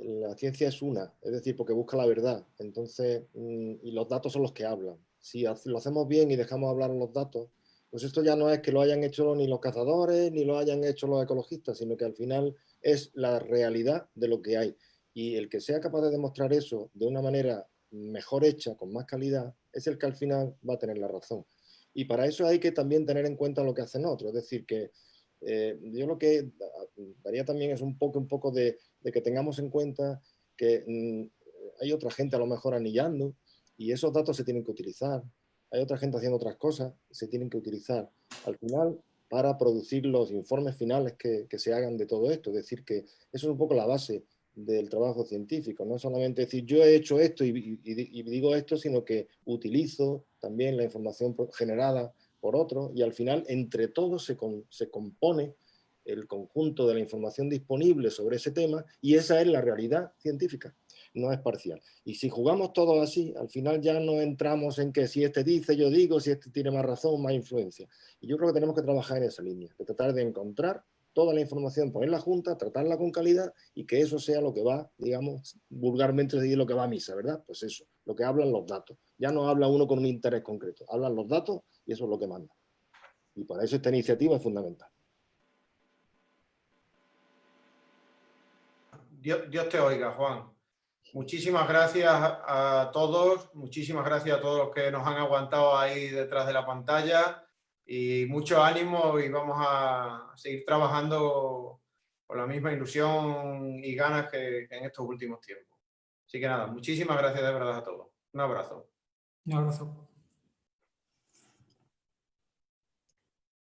La ciencia es una, es decir, porque busca la verdad. Entonces, y los datos son los que hablan. Si lo hacemos bien y dejamos hablar los datos, pues esto ya no es que lo hayan hecho ni los cazadores ni lo hayan hecho los ecologistas, sino que al final es la realidad de lo que hay. Y el que sea capaz de demostrar eso de una manera mejor hecha, con más calidad, es el que al final va a tener la razón. Y para eso hay que también tener en cuenta lo que hacen otros. Es decir, que yo lo que daría también es un poco de que tengamos en cuenta que hay otra gente a lo mejor anillando y esos datos se tienen que utilizar. Hay otra gente haciendo otras cosas, se tienen que utilizar al final para producir los informes finales que se hagan de todo esto. Es decir, que eso es un poco la base del trabajo científico, no solamente decir yo he hecho esto y digo esto, sino que utilizo también la información generada por otros y al final entre todos se compone el conjunto de la información disponible sobre ese tema y esa es la realidad científica, no es parcial. Y si jugamos todos así, al final ya no entramos en que si este dice, yo digo, si este tiene más razón, más influencia. Y yo creo que tenemos que trabajar en esa línea, de tratar de encontrar toda la información, ponerla junta, tratarla con calidad y que eso sea lo que va, digamos, vulgarmente decir lo que va a misa, ¿verdad? Pues eso, lo que hablan los datos. Ya no habla uno con un interés concreto, hablan los datos y eso es lo que manda. Y para eso esta iniciativa es fundamental. Dios te oiga, Juan. Muchísimas gracias a todos, muchísimas gracias a todos los que nos han aguantado ahí detrás de la pantalla y mucho ánimo y vamos a seguir trabajando con la misma ilusión y ganas que en estos últimos tiempos. Así que nada, muchísimas gracias de verdad a todos. Un abrazo. Un abrazo.